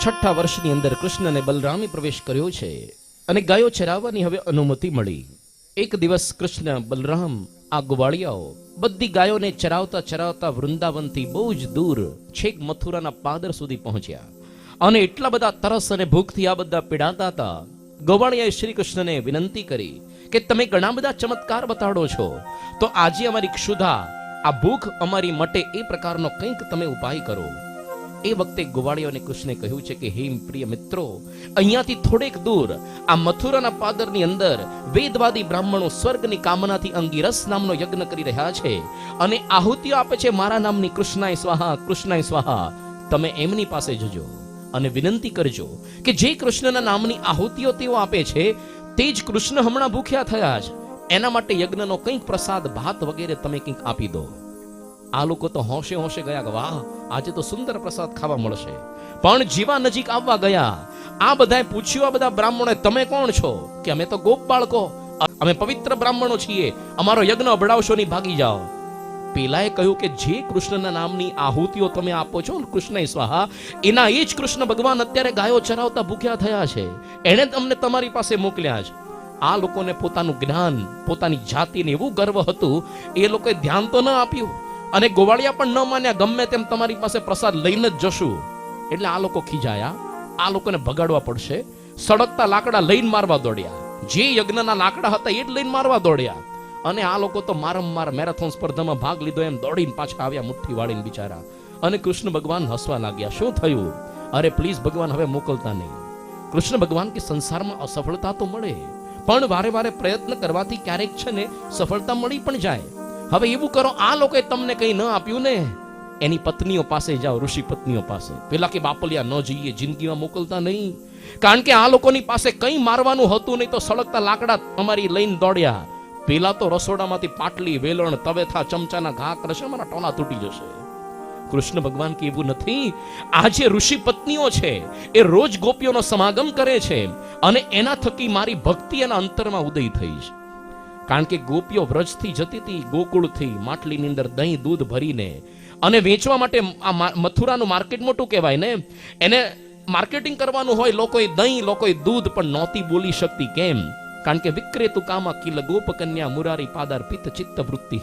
છઠ્ઠા વર્ષની અંદર કૃષ્ણ અને બલરામે પ્રવેશ કર્યો છે અને ગાયો ચરાવવાની હવે અનુમતિ મળી. એક દિવસ કૃષ્ણ બલરામ આ ગોવાળિયાઓ બધી ગાયોને ચરાવતા ચરાવતા વૃંદાવનથી બહુ જ દૂર છેક મથુરાના પાદર સુધી પહોંચ્યા અને એટલા બધા તરસ અને ભૂખથી આ બધા પીડાતા હતા. ગોવાળિયાએ શ્રી કૃષ્ણને વિનંતી કરી કે તમે ઘણા બધા ચમત્કાર બતાડો છો, તો આજે અમારી ક્ષુધા, આ ભૂખ અમારી મટે એ પ્રકારનો કંઈક તમે ઉપાય કરો. એ વખતે ગોવાળિયાને કૃષ્ણે કહ્યું છે કે હે પ્રિય મિત્રો, અહીંયાથી થોડેક દૂર આ મથુરાના પાદરની અંદર વેદવાદી બ્રાહ્મણો સ્વર્ગની કામનાથી અંગિરસ નામનો યજ્ઞ કરી રહ્યા છે અને આહુતિઓ આપે છે મારા નામની, કૃષ્ણાય સ્વાહા કૃષ્ણાય સ્વાહા. તમે એમની પાસે જજો અને વિનંતી કરજો કે જે કૃષ્ણના નામની આહુતિઓ તેઓ આપે છે તે જ કૃષ્ણ હમણાં ભૂખ્યા થયા છે, એના માટે યજ્ઞનો કંઈક પ્રસાદ ભાત વગેરે તમે કંઈક આપી દો. આ લોકો તો હોશે હોશે ગયા કે વાહ, આજે તો સુંદર પ્રસાદ ખાવા મળશે. પણ જેવા નજીક આવવા ગયા, આ બધાએ પૂછ્યું, આ બધા બ્રાહ્મણોએ, તમે કોણ છો? કે અમે તો ગોપ બાળકો, અમે પવિત્ર બ્રાહ્મણો છીએ, અમારો યજ્ઞ અબડાવશો નહીં, ભાગી જાઓ. પેલાએ કહ્યું કે જે કૃષ્ણના નામની આહુતિઓ તમે આપો છો, કૃષ્ણ સ્વાહા, એના એ જ કૃષ્ણ ભગવાન અત્યારે ગાયો ચરાવતા ભૂખ્યા થયા છે, એણે તમને તમારી પાસે મોકલ્યા છે. આ લોકોને પોતાનું જ્ઞાન, પોતાની જાતિને એવું ગર્વ હતું, એ લોકોએ ધ્યાન તો ન આપ્યું અને ગોવાળિયા પણ ન માન્યા, ગમે તેમ તમારી પાસે પ્રસાદ લઈને જ જશું. એટલે આ લોકો ખીજાયા, આ લોકોને ભગાડવા પડશે. સળગતા લાકડા લઈને મારવા દોડ્યા, જે યજ્ઞના લાકડા હતા એ જ લઈને મારવા દોડ્યા. અને આ લોકો તો મારંવાર મેરેથોન સ્પર્ધામાં ભાગ લીધો એમ દોડીને પાછા આવ્યા, મુઠ્ઠી વાળીને બિચારા. અને કૃષ્ણ ભગવાન હસવા લાગ્યા. શું થયું? અરે પ્લીઝ ભગવાન, હવે મોકલતા નહીં. કૃષ્ણ ભગવાન કે સંસારમાં અસફળતા તો મળે, પણ વારે વારે પ્રયત્ન કરવાથી ક્યારેક છે ને સફળતા મળી પણ જાય. હવે એવું કરો, આ લોકોએ તમને કંઈ ન આપ્યું ને, એની પત્નીઓ પાસે જાઓ, ઋષિ પત્નીઓ પાસે. પેલા કે બાપલિયા ન જઈએ, જિંદગીમાં મોકલતા નહીં, કારણ કે આ લોકોની પાસે કંઈ મારવાનું હતું નહીં, તો સળગતા લાકડા અમારી લઈને દોડ્યા. પેલા તો રસોડામાંથી પાટલી, વેલણ, તવેથા, ચમચાના ઘા કરશે, અમારા ટોલા તૂટી જશે. કૃષ્ણ ભગવાન કે એવું નથી. આ જે ઋષિ પત્નીઓ છે એ રોજ ગોપીઓનો સમાગમ કરે છે અને એના થકી મારી ભક્તિ એના અંતરમાં ઉદય થઈ છે. કારણ કે ગોપીઓ વ્રજથી જતી હતી, ગોકુળથી માટલીની અંદર દહીં દૂધ ભરીને, અને વેચવા માટે આ મથુરાનું માર્કેટ મોટું કહેવાય ને, એને માર્કેટિંગ કરવાનું હોય. લોકોએ દહીં, લોકોએ દૂધ, પણ નહોતી બોલી શકતી. કેમ? કારણ કે વિક્રેતુ કામા કિલ ગોપ કન્યા મુરારી પાદાર પિત્ત ચિત્ત વૃત્તિ,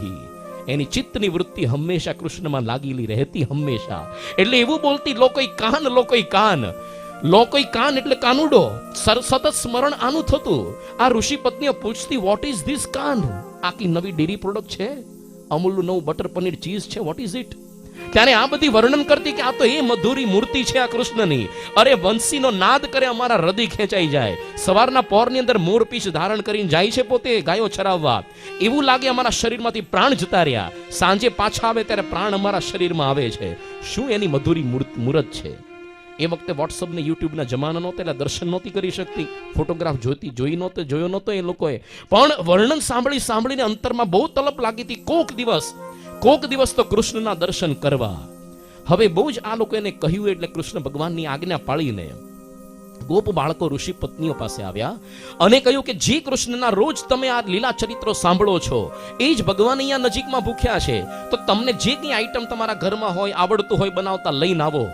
એની ચિત્તની વૃત્તિ હંમેશા કૃષ્ણમાં લાગેલી રહેતી, હંમેશા. એટલે એવું બોલતી, લોકોય કાન, લોકોય કાન, લોકોય કાન એટલે કાનુડો. સતત સ્મરણ આનું થતું. આ ઋષિ પત્નીઓ પૂછતી, વોટ ઇઝ ધીસ કાન? આખી નવી ડેરી પ્રોડક્ટ છે, અમૂલનું નવું બટર પનીર ચીઝ છે, વોટ ઇઝ ઇટ? ત્યારે આ બધી વર્ણન કરતી કે આ તો એ મધુરી મૂર્તિ છે આ કૃષ્ણની. અરે વંશીનો નાદ કરે, અમારા હૃદય ખેંચાઈ જાય. સવારના પોરની અંદર મોર પીછ ધારણ કરીને જાય છે પોતે ગાયો ચરાવવા, એવું લાગે અમારા શરીરમાંથી પ્રાણ જતા રહ્યા. સાંજે પાછા આવે ત્યારે પ્રાણ અમારા શરીરમાં આવે છે. શું એની મધુરી મૂર્ત છે? એ વખતે વોટ્સઅપ ને યુટ્યુબ ના જમાના નહોતા, એટલે દર્શન નહોતી કરી શકતી, ફોટોગ્રાફ જોયો નહોતો એ લોકોએ. પણ વર્ણન સાંભળીને અંતરમાં બહુ તલપ લાગી હતી. કોક દિવસ તો કૃષ્ણના દર્શન કરવા. હવે બહુ જ આ લોકો એને કહ્યું, એટલે કૃષ્ણ ભગવાનની આજ્ઞા પાળીને ગોપ બાળકો ઋષિ પત્નીઓ પાસે આવ્યા અને કહ્યું કે જે કૃષ્ણના રોજ તમે આ લીલા ચરિત્રો સાંભળો છો, એ જ ભગવાન અહીંયા નજીકમાં ભૂખ્યા છે, તો તમને જે કંઈ આઈટમ તમારા ઘરમાં હોય, આવડતું હોય બનાવતા, લઈને આવો.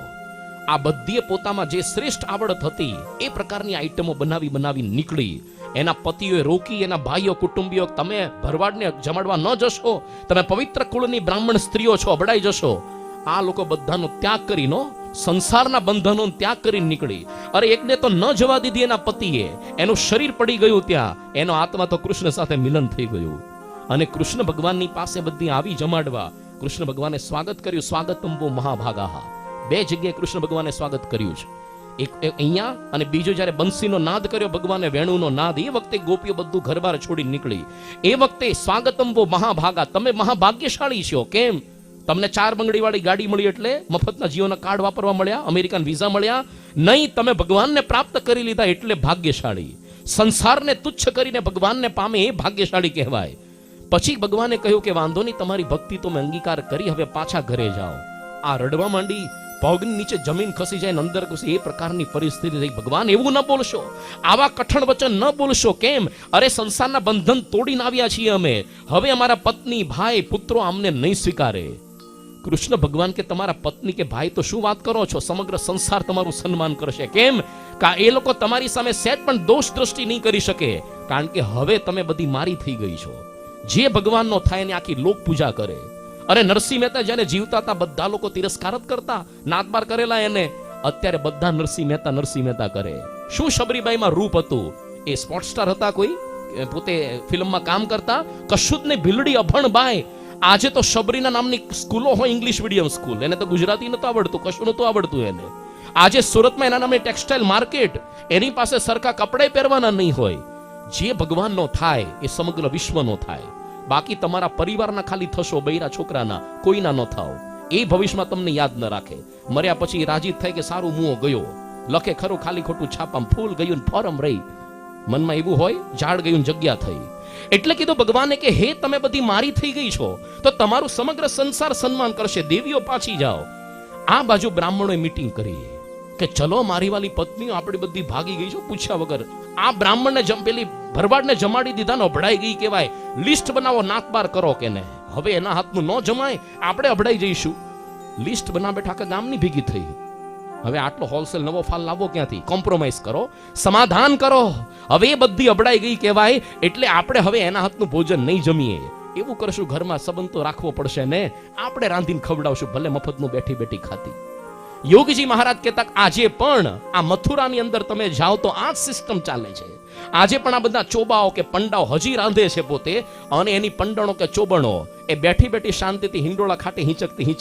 આ બધી પોતામાં જે શ્રેષ્ઠ આવડત હતી એ પ્રકારની આઈટમો બનાવી નીકળી. એના પતિઓએ રોકી, એના ભાઈઓ કુટુંબીઓ, તમે ભરવાડને જમાડવા ન જશો, તમે પવિત્ર કુળની બ્રાહ્મણ સ્ત્રીઓ છો, અબડાઈ જશો. આ લોકો બધાનો ત્યાગ કરીને, સંસારના બંધનો ત્યાગ કરીને નીકળી. અરે એકને તો ન જવા દીધી એના પતિએ, એનું શરીર પડી ગયું ત્યાં, એનો આત્મા તો કૃષ્ણ સાથે મિલન થઈ ગયું. અને કૃષ્ણ ભગવાનની પાસે બધી આવી જમાડવા. કૃષ્ણ ભગવાને સ્વાગત કર્યું. સ્વાગતમ વો મહાભાગા. બે જગ્યાએ કૃષ્ણ ભગવાને સ્વાગત કર્યું છે. એક અહીંયા, અને બીજો જ્યારે બંસીનો નાદ કર્યો ભગવાને, વેણુનો નાદ, એ વખતે ગોપીઓ બધું ઘરબાર છોડી નીકળી. એ વખતે સ્વાગતમ વો મહાભાગા, તમે મહાભાગ્યશાળી છો. કેમ? તમને 4 બંગડી વાળી ગાડી મળી, એટલે મફતના જીઓના કાર્ડ વાપરવા મળ્યા, અમેરિકન વિઝા મળ્યા નહીં. તમે ભગવાનને પ્રાપ્ત કરી લીધા એટલે ભાગ્યશાળી. સંસારને તુચ્છ કરીને ભગવાનને પામે એ ભાગ્યશાળી કહેવાય. પછી ભગવાને કહ્યું કે વાંધો નહીં, તમારી ભક્તિ તો મેં અંગીકાર કરી, હવે પાછા ઘરે જાઓ. આ રડવા માંડી, પગની નીચે જમીન ખસી જાય, અંદર ખસી, એ પ્રકારની પરિસ્થિતિ થઈ. ભગવાન એવું ન બોલશો, આવા કઠણ વચન ન બોલશો. કેમ? અરે સંસારના બંધન તોડીને આવ્યા છીએ અમે, હવે અમારા પત્ની, ભાઈ, પુત્રો અમને નહીં સ્વીકારે. કૃષ્ણ ભગવાન કે તમારા પત્ની કે ભાઈ તો શું વાત કરો છો, સમગ્ર સંસાર તમારું સન્માન કરશે. કેમ? એ લોકો તમારી સામે સેટ પણ દોષ દ્રષ્ટિ નહીં કરી શકે, કારણ કે હવે તમે બધી મારી થઈ ગઈ છો. જે ભગવાનનો થાય એની આખી લોક પૂજા કરે. અરે નરસિંહ મહેતા જેને જીવતા હતા બધા લોકો તિરસ્કાર જ કરતા, નાતબાર કરેલા એને. અત્યારે બધા નરસિંહ મહેતા કરે. શું શબરીબાઈમાં રૂપ હતું? એ સ્પોર્ટ સ્ટાર હતા, કોઈ પોતે ફિલ્મમાં કામ કરતા? કશું જ નહીં, ભીલડી અભણ બાય. આજે તો શબરીના નામની સ્કૂલો હોય, ઇંગ્લિશ મીડિયમ સ્કૂલ. એને તો ગુજરાતી નતું આવડતું, કશું નતું આવડતું એને. આજે સુરતમાં એના નામે ટેક્સટાઇલ માર્કેટ, એની પાસે સરખા કપડાં પહેરવાના નહીં હોય. જે ભગવાનનો થાય એ સમગ્ર વિશ્વનો થાય. બાકી તમારા પરિવારના ખાલી થશો, બૈરા છોકરાના કોઈના ન થાવ. એ ભવિષ્યમાં તમને યાદ ન રાખે. મર્યા પછી રાજી થાય કે સારું મુઓ ગયો, લખે ખરું ખાલી ખોટું છાપામાં ફૂલ ગયું ફોરમ રહી. મનમાં એવું હોય, ઝાડ ગયું જગ્યા થઈ. એટલે કીધું ભગવાને કે હે તમે બધી મારી થઈ ગઈ છો તો તમારું સમગ્ર સંસાર સન્માન કરશે. દેવીઓ પાછી જાઓ. આ બાજુ બ્રાહ્મણોએ મીટિંગ કરી કે ચલો મારી વાલી પત્નીઓ આપણી બધી ભાગી ગઈ છો પૂછ્યા વગર. આ બ્રાહ્મણને પેલી ભરવાડને જમાડી દીધા ને અભડાઈ ગઈ કહેવાય. લિસ્ટ બનાવો, નાતબાર કરો કે ને. હવે એના હાથનું ન જમાય, આપણે અભડાઈ જઈશું. લિસ્ટ બના બેઠા આખા ગામની ભેગી થઈ. હવે આટલો હોલસેલ નવો ફાલ લાવો ક્યાંથી? કોમ્પ્રોમાઇઝ કરો, સમાધાન કરો. હવે એ બધી અબડાઈ ગઈ કહેવાય. એટલે આપણે હવે એના હાથનું ભોજન નહીં જમીએ. એવું કરશું, ઘરમાં સંબંધ તો રાખવો પડશે ને. આપણે રાંધીને ખવડાવશું, ભલે મફતનું બેઠી બેઠી ખાતી. યોગીજી મહારાજ કહેતા આજે પણ આ મથુરાની અંદર તમે જાઓ તો આ સિસ્ટમ ચાલે છે. આજે પણ આ બધા ચોબાઓ કે પંડાઓ હજી રાંધે છે પોતે, અને એની પંડણો કે ચોબણો એ બેઠી બેઠી શાંતિથી હિંડોળા ખાટે હિંચકતી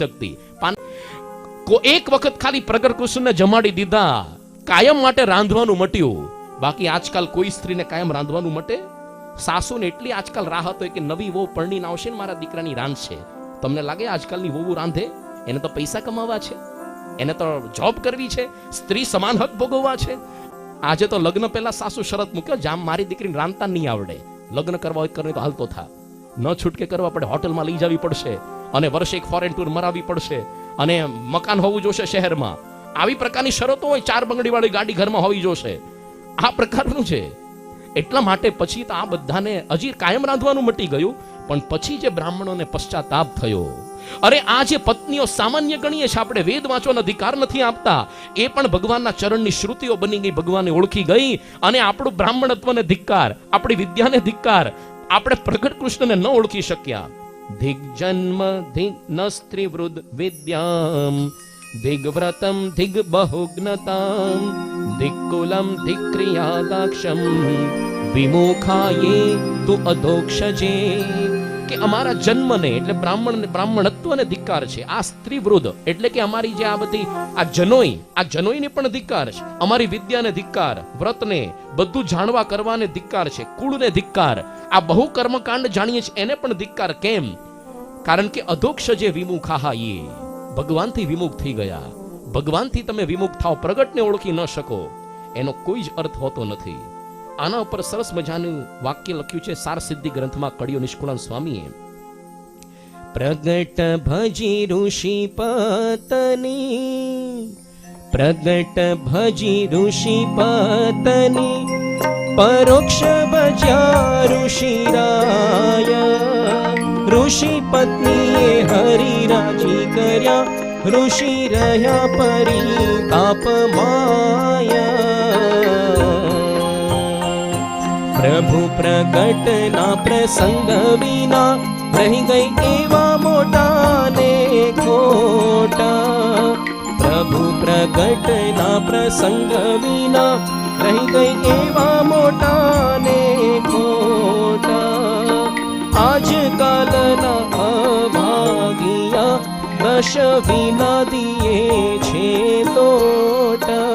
એક વખત ખાલી પ્રગટ કૃષ્ણને જમાડી દીધા, કાયમ માટે રાંધવાનું મટ્યું. બાકી આજકાલ કોઈ સ્ત્રીને કાયમ રાંધવાનું મટે? સાસુને એટલી આજકાલ રાહત હોય કે નવી વહુ પરણીને આવશે ને મારા દીકરાની રાંધશે. તમને લાગે આજકાલની વહુ રાંધે? એને તો પૈસા કમાવા છે, એને તો જોબ કરવી છે, સ્ત્રી સમાન હક ભોગવવા છે. આજે તો લગ્ન પહેલા સાસુ શરત મૂક્યો, જામ મારી દીકરીને રાંધતા નહીં આવડે, લગ્ન કરવા હોય કરે તો હાલતો થા, ન છૂટકે કરવા પડે, હોટલમાં લઈ જવી પડશે, અને વર્ષે એક ફોરેન ટૂર મરાવી પડશે, અને મકાન હોવું જોશે શહેરમાં. આવી પ્રકારની શરતો હોય. 4 બંગડી વાળી ગાડી ઘરમાં હોવી જોશે. આ પ્રકારનું છે. એટલા માટે પછી તો આ બધાને હજી કાયમ રાંધવાનું મટી ગયું. પણ પછી જે બ્રાહ્મણોને પશ્ચાતાપ થયો, અરે આ જે પત્નીઓ સામાન્ય ગણીએ છે, આપણે વેદ વાંચવાનો અધિકાર નથી આપતા, એ પણ ભગવાનના ચરણની શ્રુતિઓ બની ગઈ, ભગવાને ઓળખી ગઈ. અને આપણું બ્રાહ્મણત્વને ધિક્કાર, આપણી વિદ્યાને ધિક્કાર, આપણે પ્રગટ કૃષ્ણને ન ઓળખી શક્યા. દિગ્જન્મ દિગ ન સ્ત્રી વૃદ્ધ વિદ્યામ દિગ્વ્રતમ દિગ બહુગ્નતામ દિક્કુલમ દિક્રિયાદાક્ષમ વિમુખાયે તુ અધોક્ષજે. કે અમારા જન્મને એટલે બ્રાહ્મણત્વને ધિક્કાર છે. આ સ્ત્રી વૃદ્ધ એટલે કે અમારી જે આ બધી આ જનોઈને પણ ધિક્કાર છે. અમારી વિદ્યાને ધિક્કાર, વ્રતને બધું જાણવા કરવાને ધિક્કાર છે, કુળને ધિક્કાર, આ બહુ કર્મકાંડ જાણીએ છીએ એને પણ ધિક્કાર. કેમ? કારણ કે અધોક્ષ જે વિમુખાહા, એ ભગવાનથી વિમુખ થઈ ગયા. ભગવાનથી તમે વિમુખ થાવ, પ્રગટને ઓળખી ન શકો, એનો કોઈ જ અર્થ હોતો નથી. આના ઉપર સરસ મજાનું વાક્ય લખ્યું છે સાર સિદ્ધિ ગ્રંથમાં કડિયો નિષ્કુળાન સ્વામીએ. પ્રગટ ભજી ઋષિ પતની, પ્રગટ ભજી ઋષિ પતની, પરોક્ષ ભજ્યા ઋષિરાય. ઋષિ પત્નીએ હરિ રાજી કર્યા, ઋષિ રહ્યા પરિતાપમાયા. પ્રભુ પ્રગટના પ્રસંગ વિના રહી ગઈ એવા મોટા ને ખોટા. પ્રભુ પ્રગટના પ્રસંગ વિના રહી ગઈ એવા મોટા ને ખોટા. આજકાલના અભાગિયા દશ વિના દિયે છે લોટા.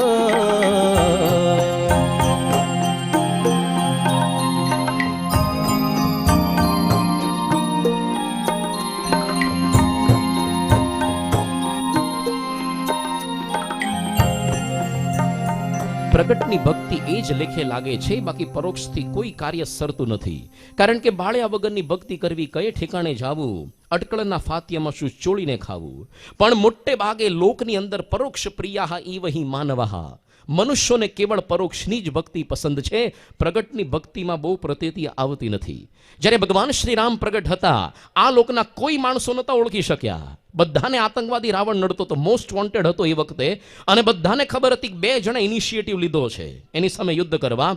પ્રગટની ભક્તિ એ જ લેખે લાગે છે, બાકી પરોક્ષથી કોઈ કાર્ય સરતું નથી. કારણ કે બાળ્યા વગરની ભક્તિ કરવી, કયે ઠેકાણે જાવું, અટકળના ફાતિયામાં શું ચોળીને ખાવું. પણ મોટે ભાગે લોકની અંદર પરોક્ષ પ્રિયા ઈવહી માનવાહ, મનુષ્યોને કેવળ પરોક્ષની જ ભક્તિ પસંદ છે, પ્રગટની ભક્તિમાં બહુ પ્રતીતિ આવતી નથી. જ્યારે ભગવાન શ્રી રામ પ્રગટ હતા, આ લોકના કોઈ માણસો નહોતા ઓળખી શક્યા. બધાને આતંકવાદી રાવણ નડતો તો, મોસ્ટ વોન્ટેડ હતો એ વખતે, અને બધાને ખબર હતી કે 2 જણા ઇનિશિયેટિવ લીધો છે એની સામે યુદ્ધ કરવા.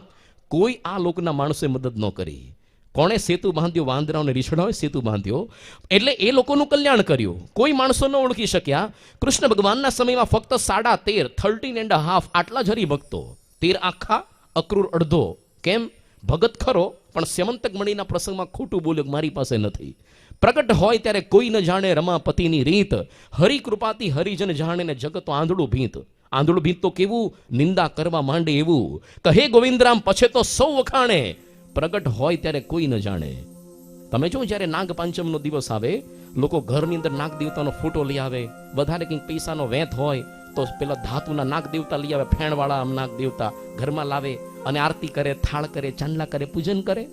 કોઈ આ લોકના માણસે મદદ ન કરી. કોણે સેતુ બાંધ્યો? વાંદરાઓને રીછડાઓએ સેતુ બાંધ્યો, એટલે એ લોકોનું કલ્યાણ કર્યું. કોઈ માણસો ન ઓળખી શક્યા. કૃષ્ણ ભગવાનના સમયમાં ફક્ત 13.5 આટલા જ હરિભક્તો, 13 આખા, અક્રૂર અડધો. કેમ? ભગત ખરો, પણ સ્યમંતક મણીના પ્રસંગમાં ખોટું બોલ્યો, મારી પાસે નથી. પ્રગટ હોય ત્યારે કોઈ ન જાણે રમાપતિની રીત, હરિકૃપાથી હરિજન જાણે ને જગતો આંધળું ભીંત. આંધળું ભીંત તો કેવું? નિંદા કરવા માંડે એવું. કહે ગોવિંદરામ પછી તો સૌ વખાણે, પ્રગટ હોય ત્યારે કોઈ ન જાણે. તમે જો જ્યારે નાગ પાંચમનો દિવસ આવે, લોકો ઘરની અંદર નાગ દેવતાનો ફોટો લઈ આવે. વધારે કંઈક પૈસાનો વેત હોય તો પેલા ધાતુના નાગ દેવતા લઈ આવે, ફેણવાળા નાગ દેવતા ઘરમાં લાવે અને આરતી કરે, થાળ કરે, ચાંદલા કરે, પૂજન કરે.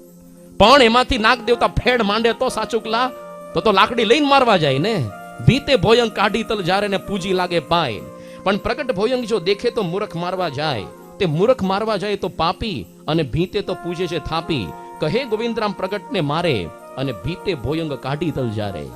પણ એમાંથી નાગ દેવતા ફેણ માંડે તો સાચુકલા તો લાકડી લઈને મારવા જાય ને. ભીતે ભોયંગ કાઢી તલ જારે ને પૂજી લાગે પાય. પણ પ્રગટ ભોયંગ જો દેખે તો મૂર્ખ મારવા જાય. તે મૂર્ખ મારવા જાય તો પાપી, અને ભીતે તો પૂજે છે થાપી. કહે ગોવિંદરામ પ્રગટને મારે, અને ભીતે ભોયંગ કાઢી તલ જારે.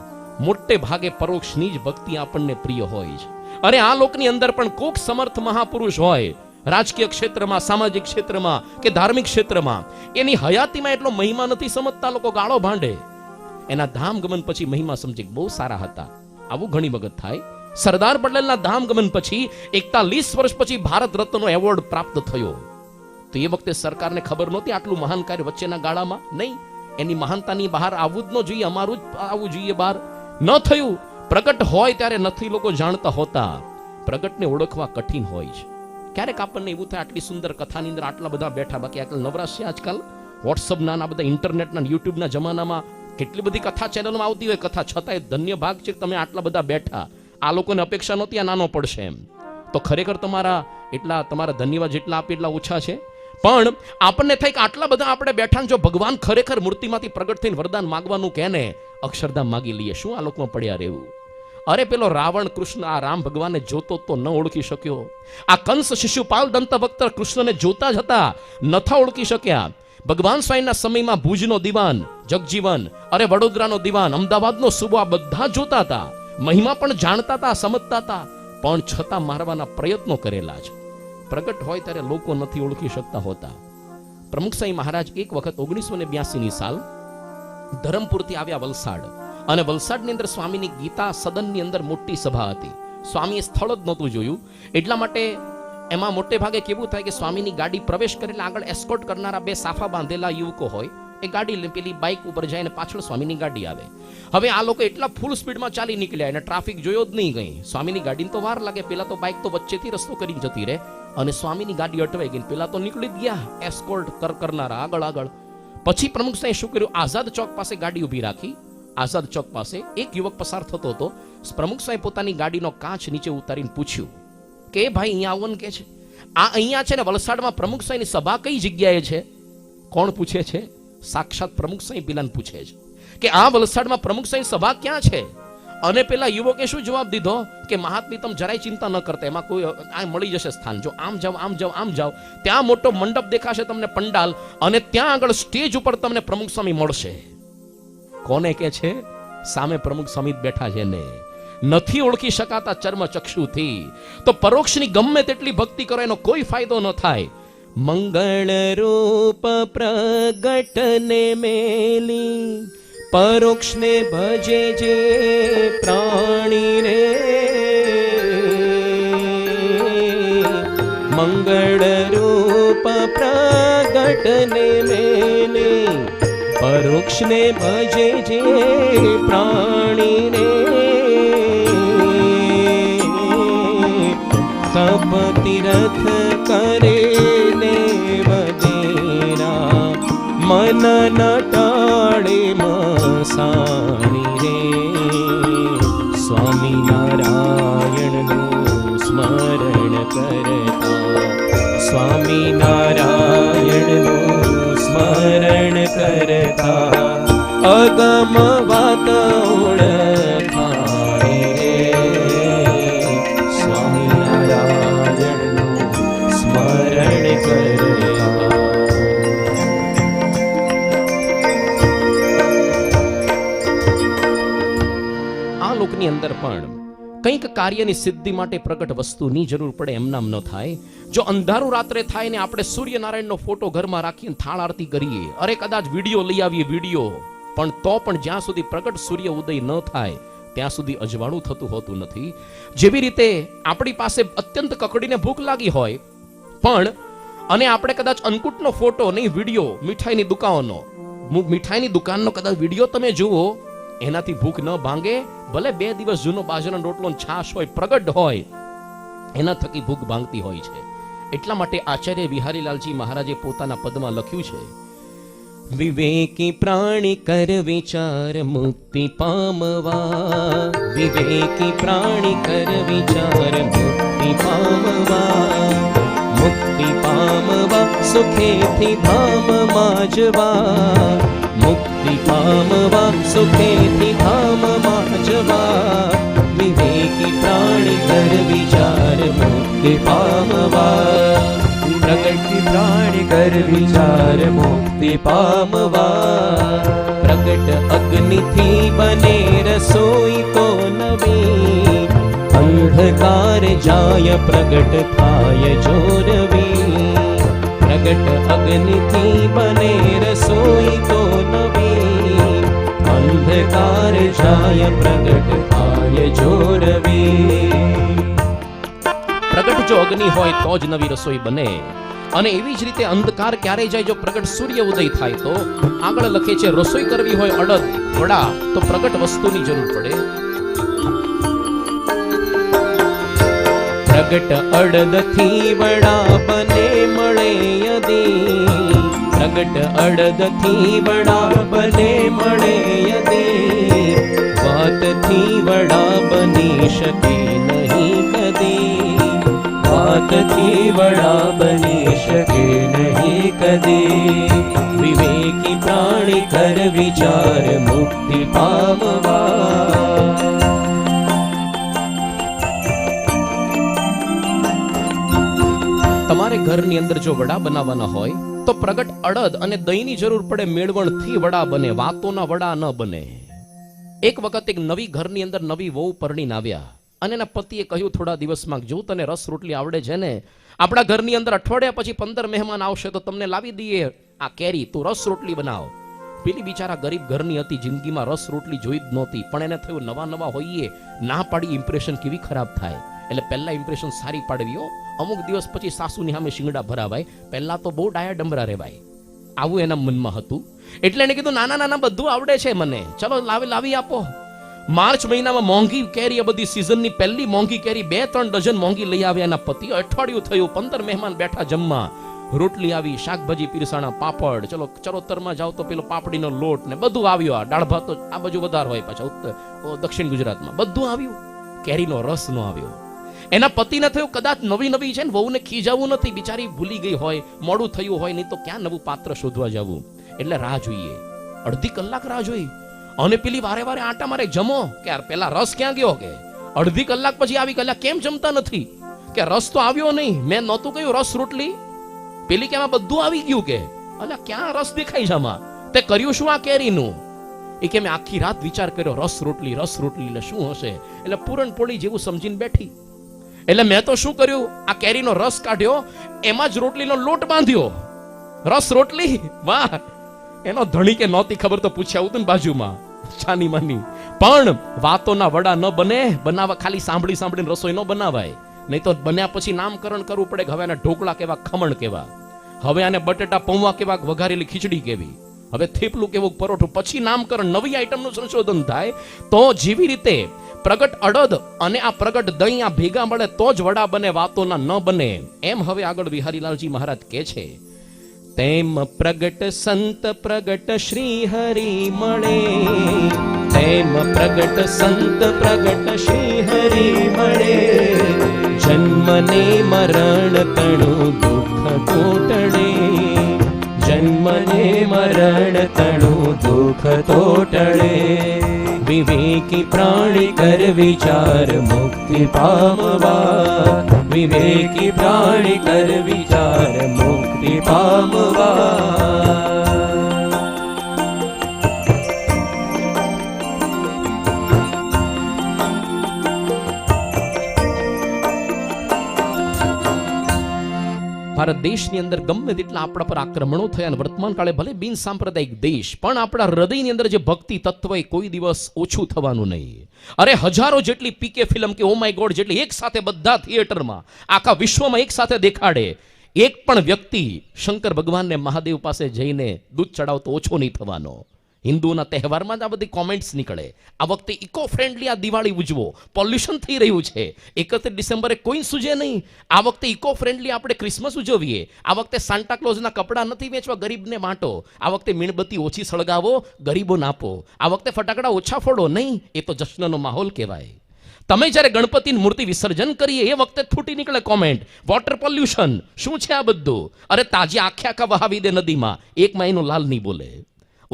મોટે ભાગે પરોક્ષની જ ભક્તિ આપણને પ્રિય હોય છે. અને આ લોકની અંદર પણ કોક સમર્થ મહાપુરુષ હોય, રાજકીય ક્ષેત્રમાં, સામાજિક ક્ષેત્રમાં કે ધાર્મિક ક્ષેત્રમાં, એની હયાતીમાં એટલો મહિમા નથી સમજતા, લોકો ગાળો ભાંડે. એના ધામ ગમન પછી મહિમા સમજે બહુ સારા હતા. આવું ઘણી વખત થાય. સરદાર પટેલના ધામ ગમન પછી 41 વર્ષ પછી ભારત રત્નનો એવોર્ડ પ્રાપ્ત થયો. તો એ વખતે સરકારને ખબર નહોતી આટલું મહાન કાર્ય વચ્ચેના ગાળામાં. નહીં, એની મહાનતાની બહાર આવવું જ ન જોઈએ, અમારું જ આવવું જોઈએ બહાર. ન થયું. પ્રગટ હોય ત્યારે નથી લોકો જાણતા હોતા. પ્રગટને ઓળખવા કઠિન હોય છે. ક્યારેક આપણને એવું થાય આટલી સુંદર કથાની અંદર આટલા બધા બેઠા, બાકી આટલા નવરાશ છે આજકાલ વોટ્સઅપના, બધા ઇન્ટરનેટના, યુટ્યુબના જમાનામાં કેટલી બધી કથા ચેનલમાં આવતી હોય કથા, છતાંય ધન્ય ભાગ છે કે તમે આટલા બધા બેઠા. આ લોકોને અપેક્ષા નહોતી આ નાનો પડશે એમ. તો ખરેખર તમારા ધન્યવાદ જેટલા આપે એટલા ઓછા છે. પણ આપણને થાય કે આટલા બધા આપણે બેઠા, જો ભગવાન ખરેખર મૂર્તિમાંથી પ્રગટ થઈને વરદાન માંગવાનું કહે ને, અક્ષરધામ માગી લઈએ, શું આ લોકમાં પડ્યા રહેવું. અરે પેલો રાવણ કૃષ્ણ આ રામ ભગવાનને જોતો તો ન ઓળખી શક્યો. આ કંસ શિશુપાલ દંતભક્ત કૃષ્ણને જોતા જ હતા, નથા ઓળખી શક્યા. ભગવાન સ્વામીના સમયમાં ભુજનો દિવાન જગજીવન, અરે વડોદરાનો દિવાન, અમદાવાદનો સુબો, આ બધા જોતા હતા, મહિમા પણ જાણતા હતા, સમજતા હતા, પણ છતાં મારવાના પ્રયત્નો કરેલા છે. પ્રગટ હોય ત્યારે લોકો નથી ઓળખી શકતા હોતા. પ્રમુખ સાંઈ મહારાજ એક વખત 1982ની સાલ ધરમપુરથી આવ્યા વલસાડ, અને વલસાડની અંદર સ્વામીની ગીતા સદનની અંદર મોટી સભા હતી. સ્વામીએ સ્થળ જ નહોતું જોયું, એટલા માટે એમાં મોટે ભાગે કેવું થાય કે સ્વામીની ગાડી પ્રવેશ કરેલા આગળ એસ્કોર્ટ કરનારા 2 સાફા બાંધેલા યુવકો હોય, એ ગાડી પેલી બાઇક ઉપર જાય અને પાછળ સ્વામીની ગાડી આવે. હવે આ લોકો એટલા ફૂલ સ્પીડમાં ચાલી નીકળ્યા, અને ટ્રાફિક જોયો જ નહીં ગઈ. સ્વામીની ગાડીને તો વાર લાગે, પેલા તો બાઇક તો વચ્ચેથી રસ્તો કરીને જતી રહે, અને સ્વામીની ગાડી અટવાઈ ગઈ. પેલા તો નીકળી જ ગયા એસ્કોર્ટ કરનારા આગળ. પછી પ્રમુખ સાહેબ શું કર્યું, આઝાદ ચોક પાસે ગાડી ઊભી રાખી. આઝાદ ચોક પાસે એક યુવક પસાર થતો હતો. પ્રમુખ સાહેબ પોતાની ગાડીનો કાચ નીચે ઉતારીને પૂછ્યું કે ભાઈ અહીંયા આવવાનું કે છે? આ અહીંયા છે ને વલસાડમાં પ્રમુખ સાહેબની સભા કઈ જગ્યાએ છે? કોણ પૂછે છે? સાક્ષાત પ્રમુખ સાહેબ પેલાને પૂછે છે કે આ વલસાડમાં પ્રમુખ સાહેબ સભા ક્યાં છે? અને પેલા યુવકે શું જવાબ દીધો કે મહાત્મી તમે જરાય ચિંતા ન કરતા, એમાં કોઈ આ મળી જશે સ્થાન. જો આમ જાવ, આમ જાવ, આમ જાવ, ત્યાં મોટો મંડપ દેખાશે તમને, પંડાલ, અને ત્યાં આગળ સ્ટેજ ઉપર તમને પ્રમુખ સ્વામી મળશે. કોને કે છે? સામે પ્રમુખ સ્વામી બેઠા છે ને. નથી ઓળખી શકાતા ચર્મ ચક્ષુથી, તો પરોક્ષની ગમે તેટલી ભક્તિ કરો એનો કોઈ ફાયદો ન થાય. મંગળ રૂપ પ્રગટને મેલી, પરોક્ષને ભજે જે પ્રાણી રે. મંગળ રૂપ પ્રગટને મેલી, પરોક્ષને ભજે જે પ્રાણી રે. તપ તીરથ કરે ને વધેરા, મન ન ટાળે મસાણી રે. સ્વામિનારાયણનું સ્મરણ કરતા, સ્વામિનારાયણનું સ્મરણ કરતા, અગમ વાત ઓળખાય રે. સ્વામિનારાયણનું કંઈક કાર્યની સિદ્ધિ માટે પ્રગટ વસ્તુની જરૂર પડે, એમ નામ ન થાય. જો અંધારું રાત્રે થાય ને આપણે સૂર્યનારાયણનો ફોટો ઘરમાં રાખીને થાળ આરતી કરીએ, અરે કદાચ વિડીયો લઈ આવીએ વિડીયો, પણ તો પણ જ્યાં સુધી પ્રગટ સૂર્ય ઉદય ન થાય ત્યાં સુધી અજવાળું થતું હોતું નથી. જેવી રીતે આપણી પાસે અત્યંત કકડીને ભૂખ લાગી હોય પણ અને આપણે કદાચ અન્નકૂટનો ફોટો નહીં વિડીયો, મીઠાઈની દુકાનનો કદાચ વિડીયો તમે જુઓ, એનાથી ભૂખ ન ભાંગે. ભલે 2 દિવસ જૂનો બાજરાનો રોટલો છાશ હોય, પ્રગટ હોય, એના થકી ભૂખ ભાંગતી હોય છે. એટલા માટે આચાર્ય વિહારીલાલજી મહારાજે પોતાના પદમાં લખ્યું છે, વિવેકી પ્રાણી કર વિચાર મુક્તિ પામવા, વિવેકી પ્રાણી કર વિચાર મુક્તિ પામવા, મુક્તિ પામવા સુખેથી ધામમાં જવા, મુક્તિ પામવા સુખેથી ધામમાં જવા, વિવેકી પ્રાણી કર વિચાર મુક્તિ પામવા, પ્રગટ પ્રાણી કર વિચાર મુક્તિ પામવા, પ્રગટ અગ્નિથી બને રસોઈ તો નવી, અંધકાર જાય પ્રગટ થાય જોરવી, પ્રગટ અગ્નિથી બને રસોઈ તો નવી, અંધકાર જાય પ્રગટ થાય જોરવી. પ્રગટ જો અગ્નિ હોય તો જ નવી રસોઈ બને. અને એવી જ રીતે અંધકાર ક્યારે જાય? જો પ્રગટ સૂર્ય ઉદય થાય તો. આગળ લખે છે, રસોઈ કરવી હોય અડદ વડા તો પ્રગટ વસ્તુની જરૂર પડે. પ્રગટ અડદથી વડા બને મળે યદી, પ્રગટ અડદથી વડા બને મળે યદી, વાતથી વડા બની શકે નહીં કદી, વાતથી વડા બની શકે નહીં કદી, વિવેકી પ્રાણી કર વિચાર મુક્તિ પામવા. તમારે ઘરની અંદર જો વડા બનાવવાના હોય તો પ્રગટ અડદ અને દહીંની જરૂર પડે. મેળવણથી વડા બને, વાતોના વડા ન બને. એક વખત એક નવી ઘરની અંદર નવી વહુ પરણીને આવ્યા અને એના પતિએ કહ્યું થોડા દિવસમાં, જો તને રસ રોટલી આવડે છે ને, આપણા ઘરની અંદર અઠવાડિયા પછી 15 મહેમાન આવશે તો તમને લાવી દઈએ આ કેરી, તું રસ રોટલી બનાવ. પેલી બિચારા ગરીબ ઘરની હતી, જિંદગીમાં રસ રોટલી જોઈ જ નહોતી, પણ એને થયું નવા હોઈએ, ના પાડી ઇમ્પ્રેશન કેવી ખરાબ થાય. એટલે પહેલા ઇમ્પ્રેશન સારી પાડવી. અમુક દિવસ પછી સાસુની સામે શિંગડા ભરાવાય, પહેલા તો બહુ ડાયા ડમરા રહેવાય, આવું એના મનમાં હતું. એટલે એને કીધું નાના બધું આવડે છે મને, ચલો લાવી આપો. માર્ચ મહિનામાં મોંઘી કેરી, બધી સિઝનની પહેલી મોંઘી કેરી 2-3 ડઝન મોંઘી લઈ આવ્યા એના પતિ. અઠવાડિયું થયું, 15 મહેમાન બેઠા જમવા, રોટલી આવી, શાકભાજી પીરસાણા, પાપડ, ચલો ચરોતરમાં જાવ તો પેલો પાપડીનો લોટ ને બધું આવ્યું. દાળ ભાત તો આ બાજુ વધારે હોય, પાછા દક્ષિણ ગુજરાતમાં બધું આવ્યું, કેરીનો રસ નો આવ્યો. એના પતિને થયું કદાચ નવી છે ને વહુને ખીજાવું નથી, બિચારી ભૂલી ગઈ હોય, મોડું થયું હોય, નહીં તો ક્યાં નવું પાત્ર શોધવા જવું. એટલે રાહ જોઈએ, અડધી કલાક રાહ જોઈ. અને પેલી વારે આટા મારે, જમો કે યાર પેલા રસ ક્યાં ગયો? કે અડધી કલાક પછી આવી ગયેલા, કેમ જમતા નથી? કે રસ તો આવ્યો નહીં, મેં નહોતું કહ્યું રસ રોટલી. પેલી કે એમાં બધું આવી ગયું. કે અલ્યા ક્યાં રસ દેખાય છે આમાં? તે કર્યું શું આ કેરીનું? એ કે મેં આખી રાત વિચાર કર્યો, રસ રોટલી એટલે શું હશે? એટલે પૂરણપોળી જેવું સમજીને બેઠી. એટલે મેં તો શું કર્યું, આ કેરીનો રસ કાઢ્યો, એમાં જ રોટલીનો લોટ બાંધ્યો. રસ રોટલી, વાહ! એનો ધણી કે નહોતી ખબર તો પૂછ્યા હતું ને બાજુમાં, છાની માની. પણ વાતોના વડા ન બને, બનાવવા ખાલી સાંભળીને રસોઈ ન બનાવાય. નહીં તો બન્યા પછી નામકરણ કરવું પડે કે હવે આના ઢોકળા કેવા, ખમણ કેવા, હવે આને બટેટા પૌવા કેવા, વઘારેલી ખીચડી કેવી, હવે થેપલું કેવું, પરોઠું, પછી નામકરણ, નવી આઈટમનું સંશોધન થાય. તો જેવી રીતે પ્રગટ અડદ અને આ પ્રગટ દહીં આ ભેગા મળે તો જ વડા બને, વાતોના ન બને. એમ હવે આગળ વિહારીલાલજી મહારાજ કહે છે, તેમ પ્રગટ સંત પ્રગટ શ્રી હરિ મળે, તેમ પ્રગટ સંત પ્રગટ શ્રી હરિ મળે, જન્મને મરણ તણું દુઃખ તોટડે, જન્મને મરણ તણું દુઃખ તોટડે, વિવેકી પ્રાણી કર વિચાર મુક્તિ પામવા, વિવેકી પ્રાણી કર વિચાર મુક્તિ પામવા. ભારત દેશની અંદર ગમે તેટલા આપણા પર આક્રમણો થયા અને વર્તમાન કાળે ભલે બિન સાંપ્રદાયિક દેશ, પણ આપણા હૃદયની અંદર જે ભક્તિ તત્વ એ કોઈ દિવસ ઓછું થવાનું નહીં. અરે હજારો જેટલી પીકે ફિલ્મ કે ઓ માય ગોડ જેટલી એક સાથે બધા થિયેટરમાં આખા વિશ્વમાં એક સાથે દેખાડે, એક પણ વ્યક્તિ શંકર ભગવાનને મહાદેવ પાસે જઈને દૂધ ચડાવતો ઓછો નહીં થવાનો. હિન્દુઓના તહેવારમાં જ આ બધી કોમેન્ટ્સ નીકળે. આ વખતે ઇકો ફ્રેન્ડલી આ દિવાળી ઉજવો, પોલ્યુશન થઈ રહ્યું છે, 31 ડિસેમ્બરે કોઈ સૂજે નહીં. આ વખતે ઇકો ફ્રેન્ડલી આપણે ક્રિસમસ ઉજવીએ. આ વખતે સાન્ટા ક્લોઝના કપડાં નથી વેચવા, ગરીબને વાંટો. આ વખતે મીણબત્તી ઓછી સળગાવો, ગરીબોને આપો. આ વખતે ફટાકડા ઓછા ફોડો. નહીં, એ તો જશ્નનો માહોલ કહેવાય. તમે જ્યારે ગણપતિની મૂર્તિ વિસર્જન કરીએ એ વખતે ફૂટી નીકળે કોમેન્ટ, વોટર પોલ્યુશન. શું છે આ બધું? અરે તાજી આખા વહાવી દે નદીમાં, એક મહિનો લાલ નહીં બોલે.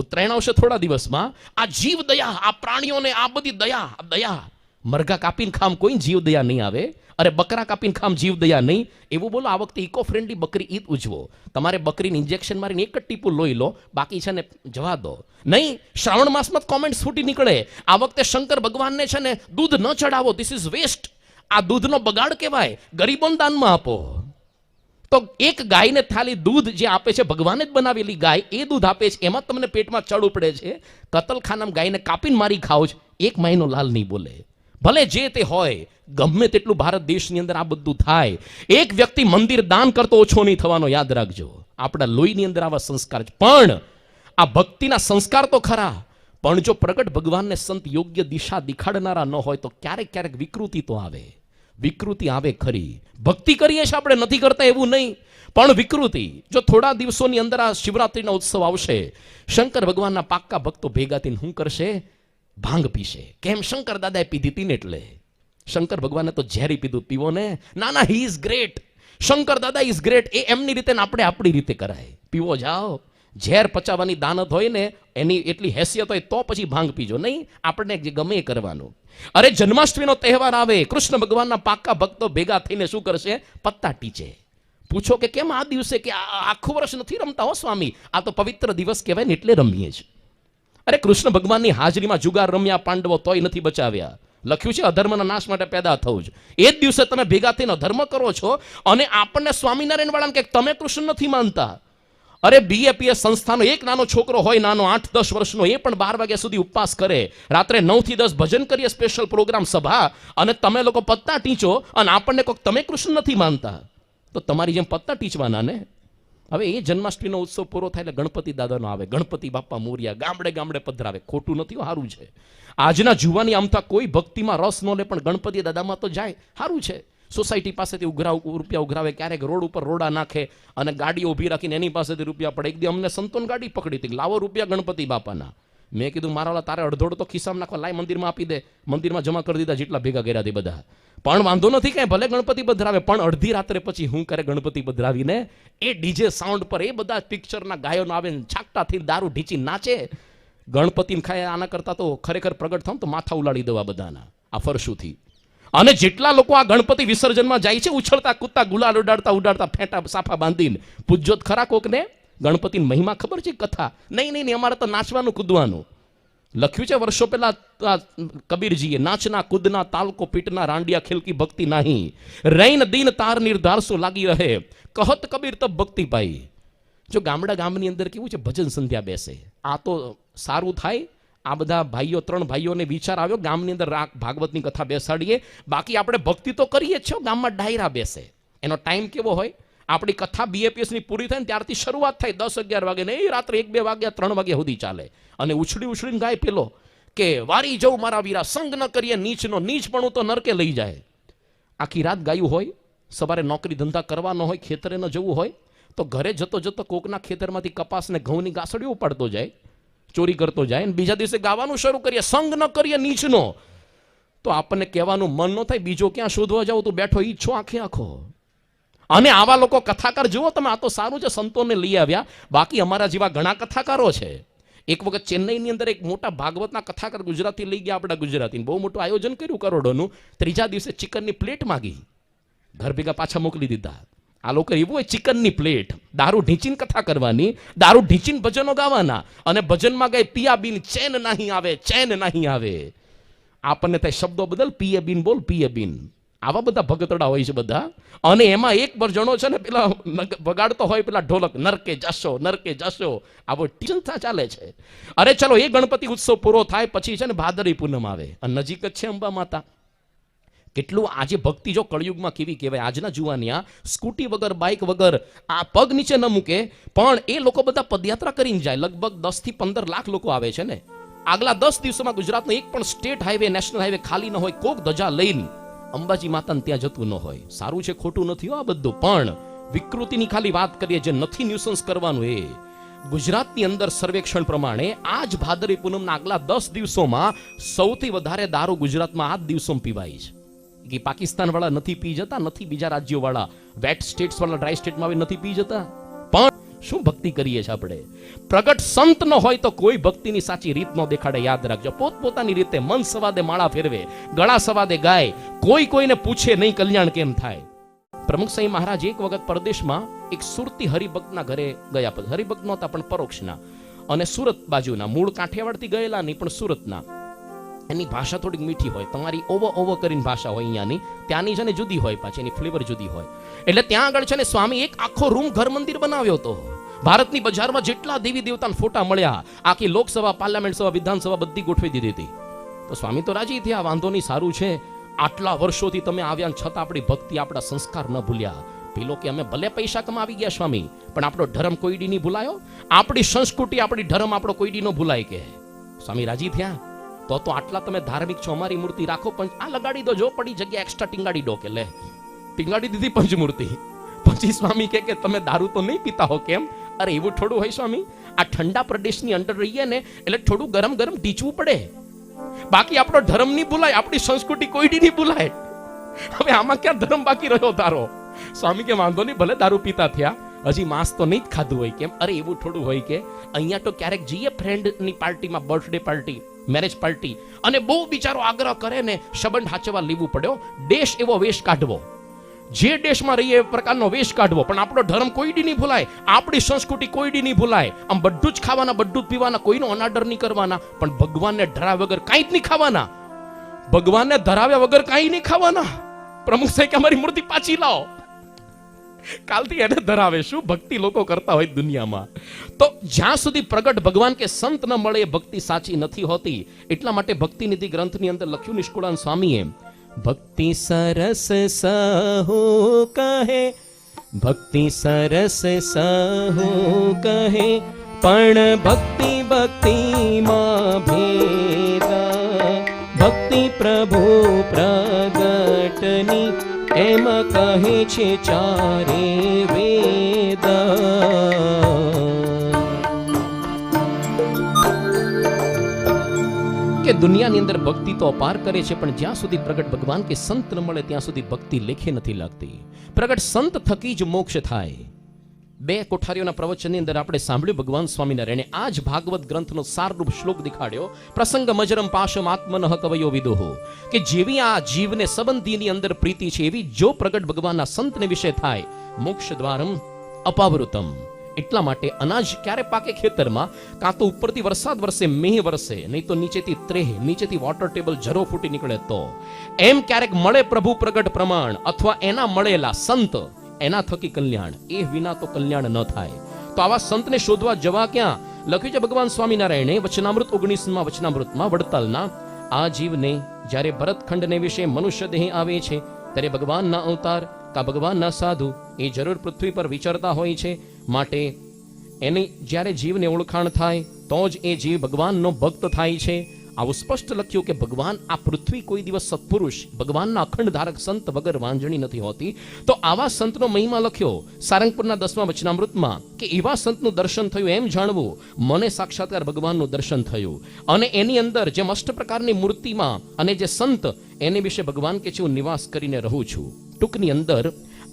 ઉત્તરાયણ આવશે થોડા દિવસમાં. આ જીવ દયા, આ પ્રાણીઓને આ બધી દયા, મરઘા કાપીને ખામ કોઈ જીવ દયા નહીં આવે. અરે બકરા કાપીને ખામ જીવ દયા નહીં. એવું બોલો. આ વખતે ઇકો ફ્રેન્ડલી બકરી ઈદ ઉજવો. તમારે બકરીને ઇન્જેક્શન મારીને એક જ ટીપું લોહી લો, બાકી છે ને જવા દો. નહીં, શ્રાવણ માસમાં કોમેન્ટ ફૂટી નીકળે, આ વખતે શંકર ભગવાનને છે ને દૂધ ન ચડાવો, ધીસ ઇઝ વેસ્ટ. આ દૂધનો બગાડ કહેવાય, ગરીબોને દાનમાં આપો. તો એક ગાયને ખાલી દૂધ જે આપે છે, ભગવાને જ બનાવેલી ગાય, એ દૂધ આપે છે, એમાં તમને પેટમાં ચડ ઉપડે છે. કતલખાનામાં ગાયને કાપીને મારી ખાઓ છો, એક મહિનો લાલ નહીં બોલે. ભલે જે તે હોય, ગમે તેટલું ભારત દેશની અંદર આ બધું થાય, એક વ્યક્તિ મંદિર દાન કરતો ઓછો નહીં થવાનો, યાદ રાખજો. આપણા લોહીની અંદર આવા સંસ્કાર છે. પણ આ ભક્તિના સંસ્કાર તો ખરા, પણ જો પ્રગટ ભગવાનને સંત યોગ્ય દિશા દેખાડનારા ન હોય તો ક્યારેક ક્યારેક વિકૃતિ તો આવે. વિકૃતિ આવે ખરી. ભક્તિ કરીએ છીએ આપણે, નથી કરતા એવું નહીં, પણ વિકૃતિ. જો થોડા દિવસોની અંદર આ શિવરાત્રીનો ઉત્સવ આવશે, શંકર ભગવાનના પાક્કા ભક્તો ભેગા થઈને શું કરશે? ભાંગ પીશે. કેમ? શંકર દાદાએ પીધી હતી ને એટલે. શંકર ભગવાને તો ઝેરી પીધું, પીવો ને. ના, હી ઇઝ ગ્રેટ, શંકર દાદા ઇઝ ગ્રેટ. એ એમની રીતે ને આપણે આપણી રીતે કરાય. પીવો જાઓ. ઝેર પચાવવાની દાનત હોય ને, એની એટલી હેસિયત હોય તો પછી ભાંગ પીજો. નહીં, આપણને જે ગમે એ કરવાનું. અરે જન્માષ્ટમીનો તહેવાર આવે, કૃષ્ણ ભગવાનના પાક્કા ભક્તો ભેગા થઈને શું કરશે? પત્તા ટીચે. પૂછો કે કેમ આ દિવસે? કે આખું વર્ષ નથી રમતા હો સ્વામી, આ તો પવિત્ર દિવસ કહેવાય ને એટલે રમીએ છીએ. અરે કૃષ્ણ ભગવાનની હાજરીમાં જુગાર રમ્યા પાંડવો, તોય નથી બચાવ્યા. લખ્યું છે અધર્મના નાશ માટે પેદા થવું જ. એ જ દિવસે તમે ભેગા થઈને અધર્મ કરો છો અને આપણને સ્વામિનારાયણ વાળાને કે તમે કૃષ્ણ નથી માનતા. અરે બીએપીએસ સંસ્થાનો એક નાનો છોકરો હોય, નાનો 8-10 વર્ષનો, એ પણ 12 વાગ્યા સુધી ઉપવાસ કરે, રાત્રે 9 થી 10 ભજન કરીએ, સ્પેશિયલ પ્રોગ્રામ સભા, અને તમે લોકો પત્તા ટીચો અને આપણને કહો તમે કૃષ્ણ નથી માનતા. તો તમારી જેમ પત્તા ટીચવાના ને. હવે એ જન્માષ્ટમીનો ઉત્સવ પૂરો થાય એટલે ગણપતિ દાદાનો આવે, ગણપતિ બાપા મોરિયા, ગામડે ગામડે પધરાવે. ખોટું નથી, સારું છે. આજના જુવાની આમતા કોઈ ભક્તિમાં રસ ન લે, પણ ગણપતિ દાદામાં તો જાય, સારું છે. સોસાયટી પાસેથી રૂપિયા ઉઘરાવે, ક્યારેક રોડ ઉપર રોડા નાખે અને ગાડીઓ ઊભી રાખીને એની પાસેથી રૂપિયા પડે. એક દી અમને સંતોન ગાડી પકડી હતી, લાવો રૂપિયા ગણપતિ બાપાના. મેં કીધું મારા તારે અડધોડ તો ખિસ્સામાં નાખવા, લાય મંદિરમાં આપી દે. મંદિરમાં જમા કરી દીધા જેટલા ભેગા કર્યા હતા બધા. પણ વાંધો નથી કાંઈ, ભલે ગણપતિ પધરાવે, પણ અડધી રાત્રે પછી હું કરે ગણપતિ પધરાવીને એ ડીજે સાઉન્ડ પર એ બધા પિક્ચરના ગાયનો આવે, છાકટાથી દારૂ ઢીચી નાચે. ગણપતિને ખાય. આના કરતા તો ખરેખર પ્રગટ થાવ તો માથા ઉલાડી દેવા બધાના આ ફરશુથી. અને જેટલા લોકો આ ગણપતિ વિસર્જનમાં જાય છે, ઉછળતા કૂદતા, ગુલાલ ઉડાડતા ફેંટા સાફા બાંધીને, પૂજ્યોત ખરા કોકને? ગણપતિની મહિમા ખબર છે? કથા નહીં, અમારે તો નાચવાનું કૂદવાનું. લખ્યું છે વર્ષો પહેલા કબીરજીએ, નાચના કૂદના તાલકો પીટના રાંડિયા ખિલકી ભક્તિ નહીં, રૈન દીન તાર નિર્ધારસો લાગી રહે, કહત કબીર તબ ભક્તિ પાઈ. જો ગામની અંદર કેવું છે, ભજન સંધ્યા બેસે, આ તો સારું થાય. આ બધા ભાઈઓ, 3 ભાઈઓને વિચાર આવ્યો ગામની અંદર ભાગવતની કથા બેસાડીએ. બાકી આપણે ભક્તિ તો કરીએ જ છો, ગામમાં ડાયરા બેસે. એનો ટાઈમ કેવો હોય? આપણી કથા બીએપીએસની પૂરી થાય ને ત્યારથી શરૂઆત થાય 10-11 વાગે, ને એ રાત્રે 1-2 વાગ્યા 3 વાગ્યા સુધી ચાલે. અને ઉછળીને ગાય પેલો કે વારી જવું મારા વીરા, સંગ ન કરીએ નીચનો, નીચપણું તો નરકે લઈ જાય. આખી રાત ગાયું હોય, સવારે નોકરી ધંધા કરવાનો હોય, ખેતરે ન જવું હોય, તો ઘરે જતો કોકના ખેતરમાંથી કપાસને ઘઉંની ગાસડીઓ ઉપાડતો જાય, ચોરી કરતો જાય, અને બીજા દિવસે ગાવાનું શરૂ કરીએ, સંગ ન કરીએ નીચનો. તો આપણને કહેવાનું મન ન થાય, બીજો ક્યાં શોધવા જાવ? તું બેઠો ઈ છો આખે આખો. અને આવા લોકો કથાકાર જુઓ તમે, આ તો સારું છે સંતોને લઈ આવ્યા, બાકી અમારા જેવા ઘણા કથાકારો છે. એક વખત ચેન્નઈની અંદર એક મોટા ભાગવતના કથાકાર ગુજરાતી લઈ ગયા, આપણા ગુજરાતી, બહુ મોટું આયોજન કર્યું કરોડોનું. 3જા દિવસે ચિકનની પ્લેટ માગી, ઘર ભેગા પાછા મોકલી દીધા. આ લોકો એવું હોય, ચિકનની પ્લેટ, દારૂ ઢીંચીને કથા કરવાની, દારૂ ઢીંચીને ભજનો ગાવાના, અને ભજનમાં ગાય પિયા બિન ચેન નહીં આવે, ચેન નહીં આવે. આપણને થાય શબ્દો બદલ, પીએ બિન બોલ, પીએ બિન. આવા બધા ભગતડા હોય છે બધા. અને એમાં એક જણો છે ને પેલા વગાડતો હોય પેલા ઢોલક, નરકે જશો, આવો ટીચનતા ચાલે છે. અરે ચલો એ ગણપતિ ઉત્સવ પૂરો થાય પછી છે ને ભાદરવી પૂનમ આવે અને નજીક જ છે અંબા માતા. કેટલું આજે ભક્તિ જો કળયુગમાં કેવી કહેવાય. આજના જુવાનિયા સ્કૂટી વગર, બાઇક વગર આ પગ નીચે ન મૂકે, પણ એ લોકો બધા પદયાત્રા કરીને જાય. લગભગ 10 થી 15 લાખ લોકો આવે છે ને. આગલા 10 દિવસોમાં ગુજરાતનો એક પણ સ્ટેટ હાઈવે, નેશનલ હાઈવે ખાલી ન હોય. કોક ધજા લઈને અંબાજી માતાને ત્યાં જતું ન હોય. સારું છે, ખોટું નથી આ બધું, પણ વિકૃતિની ખાલી વાત કરીએ, જે નથી ન્યુસન્સ કરવાનું એ. ગુજરાતની અંદર સર્વેક્ષણ પ્રમાણે આજ ભાદરવી પૂનમના આગલા 10 દિવસોમાં સૌથી વધારે દારૂ ગુજરાતમાં આ જ દિવસોમાં પીવાય છે. કે પાકિસ્તાન વાળા નથી પી જતા, નથી બીજા રાજ્યો વાળા, વેટ સ્ટેટ્સ વાળા ડ્રાય સ્ટેટમાં નથી પી જતા. પણ શું ભક્તિ કરીએ છીએ આપણે? પ્રગટ સંત ન હોય તો કોઈ ભક્તિની સાચી રીત ન દેખાડે. યાદ રાખજો, પોતપોતાની રીતે મન સવાદે માળા ફેરવે, ગળા સવાદે ગાય, કોઈ કોઈને પૂછે નહીં કલ્યાણ કેમ થાય. પ્રમુખ સાંઈ મહારાજ એક વખત પરદેશમાં એક સુરતી હરિભક્તના ઘરે ગયા. હરિભક્ત નહોતા પણ પરોક્ષના, અને સુરત બાજુના, મૂળ કાઠિયાવાડથી ગયેલા નહીં પણ સુરતના. એની ભાષા થોડીક મીઠી હોય, તમારી ઓવો કરીને ભાષા હોય અહીંયાની, ત્યાંની છે ને જુદી હોય, પાછી એની ફ્લેવર જુદી હોય. એટલે ત્યાં આગળ છે ને સ્વામી એક આખો રૂમ ઘર મંદિર બનાવ્યો હતો. ભારતની બજારમાં જેટલા દેવી દેવતાના ફોટા મળ્યા, આખી લોકસભા, પાર્લામેન્ટ સભા, વિધાનસભા બધી ગોઠવી દીધી હતી. તો સ્વામી તો રાજી થયા, વાંધો નહીં, સારું છે, આટલા વર્ષોથી તમે આવ્યા છતાં આપણી ભક્તિ, આપણા સંસ્કાર ન ભૂલ્યા. પેલો કે અમે ભલે પૈસા કમાવી ગયા સ્વામી, પણ આપણો ધર્મ કોઈડી નહીં ભૂલાયો, આપણી સંસ્કૃતિ, આપણી ધર્મ આપણો કોઈડી ન ભૂલાય. કે સ્વામી રાજી થયા. તો આટલા તમે ધાર્મિક છો, અમારી મૂર્તિ રાખો, પણ આ લગાડી દો, જો પડી જગ્યા એક્સ્ટ્રા ટીંગાડી દો. કે લે, ટીંગાડી દીધી પંચમૂર્તિ. પછી સ્વામી કે તમે દારૂ તો નહીં પીતા હો? કેમ? અરે એવું થોડું હોય સ્વામી, આ ઠંડા પ્રદેશની અંદર રહીએ ને એટલે થોડું ગરમ ગરમ ઢીચવું પડે, બાકી આપણો ધર્મ નહીં ભૂલાય, આપણી સંસ્કૃતિ કોઈડી નહીં ભૂલાય. હવે આમાં ક્યાં ધર્મ બાકી રહ્યો તારો? સ્વામી કે વાંધો નહીં, ભલે દારૂ પીતા થયા, હજી માંસ તો નહીં જ ખાધું હોય. કેમ? અરે એવું થોડું હોય કે અહીંયા તો ક્યારેક જઈએ ફ્રેન્ડની પાર્ટીમાં, બર્થડે પાર્ટી, મેરેજ પાર્ટી, અને બહુ બિચારો આગ્રહ કરે ને સંબંધ હાચવા લેવું પડ્યો. દેશ એવો વેશ કાઢવો, જે દેશમાં રહીએ એ પ્રકારનો વેશ કાઢવો, પણ આપણો ધર્મ કોઈડી નહીં ભૂલાય, આપણી સંસ્કૃતિ કોઈડી નહીં ભૂલાય. આમ બધું જ ખાવાના, બધું જ પીવાના, કોઈનો અનાદર નહીં કરવાના, પણ ભગવાનને ધરાવ્યા વગર કાંઈ જ નહીં ખાવાના. ભગવાનને ધરાવ્યા વગર કાંઈ નહીં ખાવાના. પ્રમુખ સાહેબ કે અમારી મૂર્તિ પાછી લાવો. કાલથી એને ધરાવે. શું ભક્તિ લોકો કરતા હોય દુનિયામાં. તો જ્યાં સુધી પ્રગટ ભગવાન કે સંત ન મળે એ ભક્તિ સાચી નથી હોતી. એટલા માટે ભક્તિ નિધિ ગ્રંથની અંદર લખ્યું નિષ્કુળાન સ્વામીએ, ભક્તિ સરસ સહુ કહે, ભક્તિ સરસ સહુ કહે, પણ ભક્તિ ભક્તિમાં ભેદા, ભક્તિ પ્રભુ પ્રગટની એમ કહે છે ચારે વેદ. કે દુનિયાની અંદર ભક્તિ તો અપાર કરે છે, પણ જ્યાં સુધી પ્રગટ ભગવાન કે સંત ન મળે ત્યાં સુધી ભક્તિ લેખે નથી લાગતી. પ્રગટ સંત થકી જ મોક્ષ થાય. 2 કોઠારીઓના પ્રવચનની અંદર આપણે સાંભળ્યું ભગવાન સ્વામિનારાયણે આ જ ભાગવત ગ્રંથનો સારરૂપ શ્લોક દેખાડ્યો. પ્રસંગ મજરમ પાશમ આત્મનઃ કવયો વિદુઃ, કે જેવી આ જીવને સંબંધીની અંદર પ્રીતિ છે, એવી જો પ્રગટ ભગવાનના સંતને વિશે થાય, મોક્ષ દ્વારમ અપાવૃતમ. એટલા માટે અનાજ ક્યારે પાકે ખેતરમાં? કાં તો ઉપરથી વરસાદ વરસે, મેહ વરસે, નહીં તો નીચેથી ત્રેહ, નીચેથી વોટર ટેબલ ઝરો ફૂટી નીકળે તો. એમ ક્યારેક મળે પ્રભુ પ્રગટ પ્રમાણ, અથવા એના મળેલા સંત, એના થકી કલ્યાણ. એ વિના તો કલ્યાણ ન થાય. તો આવા સંતને શોધવા જવા ક્યાં? લખ્યું છે ભગવાન સ્વામિનારાયણે વચનામૃત 19માં વચનામૃતમાં, વડતાલના, આ જીવને જ્યારે ભરતખંડને વિશે મનુષ્ય દેહ આવે છે, ત્યારે ભગવાનના અવતાર કા ભગવાનના સાધુ એ જરૂર પૃથ્વી પર વિચરતા હોય છે. માટે એની જ્યારે જીવને ઓળખાણ થાય તો જ એ જીવ ભગવાનનો ભક્ત થાય છે. આવું સ્પષ્ટ લખ્યું કે ભગવાન આ પૃથ્વી કોઈ દિવસ સત્પુરુષ, ભગવાનના અખંડ ધારક સંત વગર વાંજણી નથી હોતી. તો આવા સંતનો મહિમા લખ્યો સારંગપુરના 10મા વચનામૃતમાં, કે એવા સંતનું દર્શન થયું એમ જાણવું, મને સાક્ષાત્કાર ભગવાનનું દર્શન થયું. અને એની અંદર જેમ અષ્ટ પ્રકારની મૂર્તિમાં અને જે સંત, એને વિશે ભગવાન કે છે હું નિવાસ કરીને રહું છું. ટૂંકની અંદર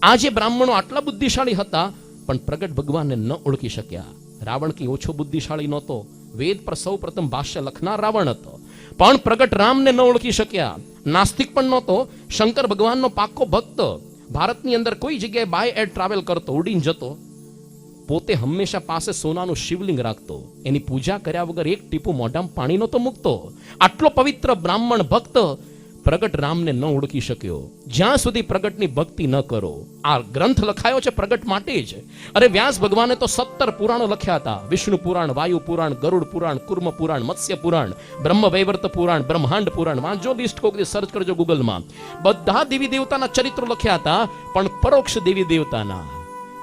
આ જે બ્રાહ્મણો આટલા બુદ્ધિશાળી હતા, પણ પ્રગટ ભગવાનને ન ઓળખી શક્યા. રાવણ કે ઓછો બુદ્ધિશાળી નહોતો, વેદ પર સૌ પ્રથમ ભાષ્ય લખનાર રાવણ હતો, પણ પ્રગટ રામને ન ઓળખી શક્યા. નાસ્તિક પણ નહોતો, શંકર ભગવાનનો પાક્કો ભક્ત. ભારતની અંદર કોઈ જગ્યાએ બાય એર ટ્રાવેલ કરતો, ઉડીને જતો, પોતે હંમેશા પાસે સોનાનું શિવલિંગ રાખતો, એની પૂજા કર્યા વગર એક ટીપું મોઢામાં પાણી નહોતો મૂકતો. આટલો પવિત્ર બ્રાહ્મણ ભક્ત, પ્રગટ રામને ન ઓળખી શક્યો જ્યાં સુધી પ્રગટની ભક્તિ ન કરો. આ ગ્રંથ લખાયો છે પ્રગટ માટે જ. અરે વ્યાસ ભગવાને તો 17 પુરાણો લખ્યા હતા. વિષ્ણુ પુરાણ, વાયુ પુરાણ, ગરુડ પુરાણ, કુર્મ પુરાણ, મત્સ્ય પુરાણ, બ્રહ્મ વૈવર્ત પુરાણ, બ્રહ્માંડ પુરાણ. વાંચો લિસ્ટ કોક સર્ચ કરજો ગૂગલમાં. બધા દેવી દેવતાના ચરિત્રો લખ્યા હતા, પણ પરોક્ષ દેવી દેવતાના.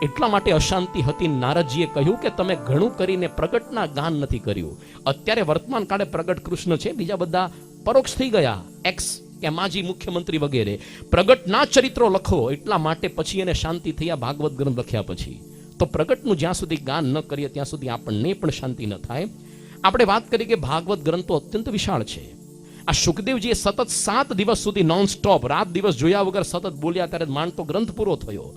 એટલા માટે અશાંતિ હતી. નારદજીએ કહ્યું કે તમે ઘણું કરીને પ્રગટના ગાન નથી કર્યું. અત્યારે વર્તમાન કાળે પ્રગટ કૃષ્ણ છે, બીજા બધા પરોક્ષ થઈ ગયા, એક્સ કે માજી મુખ્યમંત્રી વગેરે. પ્રગટના ચરિત્રો લખો, એટલા માટે પછી એને શાંતિ થઈ. આ ભાગવત ગ્રંથ લખ્યા પછી તો પ્રગટનું જ્યાં સુધી ગાન ન કરીએ ત્યાં સુધી આપણને પણ શાંતિ ન થાય. આપણે વાત કરી કે ભાગવત ગ્રંથો અત્યંત વિશાળ છે. આ શુકદેવજીએ સતત 7 દિવસ સુધી નોન સ્ટોપ રાત દિવસ જોયા વગર સતત બોલ્યા, ત્યારે માંડતો ગ્રંથ પૂરો થયો.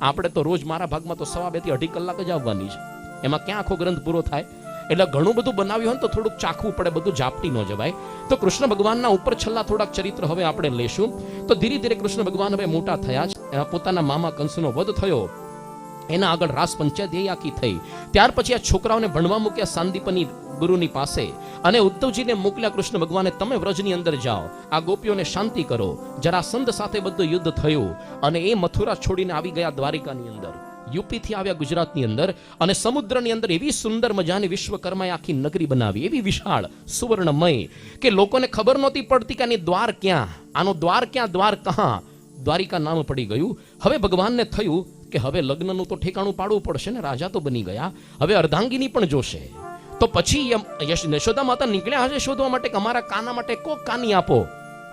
આપણે તો રોજ મારા ભાગમાં તો 2.5 થી 2.5 કલાક જ આવવાની છે, એમાં ક્યાં આખો ગ્રંથ પૂરો થાય? એટલે ઘણું બધું બનાવ્યું હોય તો થોડુંક ચાખવું પડે, બધું ઝાપટી ન જવાય. તો કૃષ્ણ ભગવાનના ઉપર છેલ્લા થોડાક ચરિત્ર હવે આપણે લેશું. તો ધીરે ધીરે કૃષ્ણ ભગવાન હવે મોટા થયા છે. પોતાના મામા કંસનો વધ થયો, એના આગળ રાસ પંચાયત એ આખી થઈ. ત્યાર પછી આ છોકરાઓને ભણવા મૂક્યા સાંદીપની ગુરુની પાસે, અને ઉદ્ધવજીને મોકલ્યા કૃષ્ણ ભગવાને, તમે વ્રજની અંદર જાઓ, આ ગોપીઓને શાંતિ કરો. જરાસંધ સાથે બધું યુદ્ધ થયું અને એ મથુરા છોડીને આવી ગયા દ્વારિકાની અંદર. યુપી થી આવ્યા ગુજરાતની અંદર, અને સમુદ્રની અંદર એવી સુંદર મજાની વિશ્વકર્માએ આખી નગરી બનાવી, એવી વિશાળ સુવર્ણમય કે લોકોને ખબર નહોતી પડતી કે આની દ્વાર ક્યાં, આનો દ્વાર ક્યાં, દ્વાર કહા. દ્વારિકા નામ પડી ગયું. હવે ભગવાનને થયું કે હવે લગ્નનું તો ઠેકાણું પાડવું પડશે ને, રાજા તો બની ગયા, હવે અર્ધાંગીની પણ જોશે. તો પછી યશોદા માતા નીકળ્યા હશે શોધવા માટે કે અમારા કાના માટે કોક કાની આપો.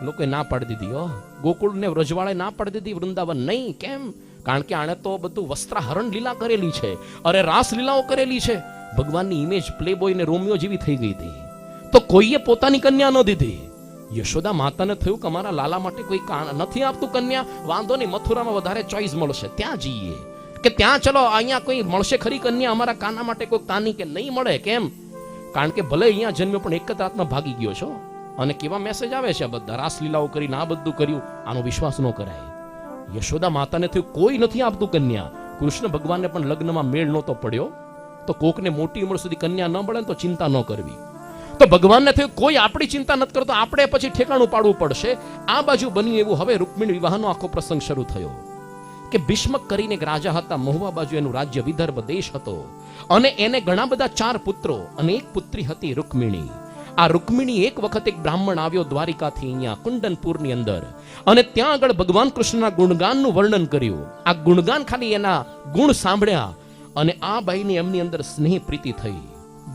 લોકોએ ના પાડી દીધી. ગોકુળ ને વ્રજવાળે ના પાડી દીધી, વૃંદાવન નહીં. કેમ? કારણ કે આણે તો બધું વસ્ત્રાહરણ લીલા કરેલી છે, અરે રાસ લીલાઓ કરેલી છે. ભગવાનની ઇમેજ પ્લેબોય ને રોમિયો જેવી થઈ ગઈ હતી. તો કોઈએ પોતાની કન્યા ન દીધી. યશોદા માતાને થયું કે અમારા લાલા માટે કોઈ નથી આપતું કન્યા, વાંધો નહીં, મથુરામાં વધારે ચોઈસ મળશે, ત્યાં જઈએ. કે ત્યાં ચલો, અહીંયા કોઈ મળશે ખરી કન્યા અમારા કાના માટે કોઈ તાની? કે નહીં મળે. કેમ? કારણ કે ભલે અહીંયા જન્મ્યો પણ એક જ રાતમાં ભાગી ગયો છો. અને કેવા મેસેજ આવે છે, આ બધા રાસલીલાઓ કરીને આ બધું કર્યું, આનો વિશ્વાસ ન કરાય. યશોદા માતાને થયું કોઈ નથી આપતું કન્યા. કૃષ્ણ ભગવાનને પણ લગ્નમાં મેળ નહોતો પડ્યો. તો કોકને મોટી ઉંમર સુધી કન્યા ન મળે તો ચિંતા ન કરવી. તો ભગવાનને થયું કોઈ આપણી ચિંતા નથી કરતો, આપણે પછી ઠેકાણું પાડવું પડશે. આ બાજુ બન્યું એવું. હવે રૂકમિણી વિવાહનો આખો પ્રસંગ શરૂ થયો કે ભીષ્મક કરીને એક રાજા હતા, મહુવા બાજુ એનું રાજ્ય વિદર્ભ દેશ હતો, અને એને ઘણા બધા 4 પુત્રો અને એક પુત્રી હતી રૂકમિણી. આ રૂકમિણી એક વખત એક બ્રાહ્મણ આવ્યો દ્વારિકાથી અહીંયા કુંડનપુરની અંદર, અને ત્યાં આગળ ભગવાન કૃષ્ણના ગુણગાનનું વર્ણન કર્યું. આ ગુણગાન ખાલી એના ગુણ સાંભળ્યા અને આ બાઈની એમની અંદર સ્નેહ પ્રીતિ થઈ.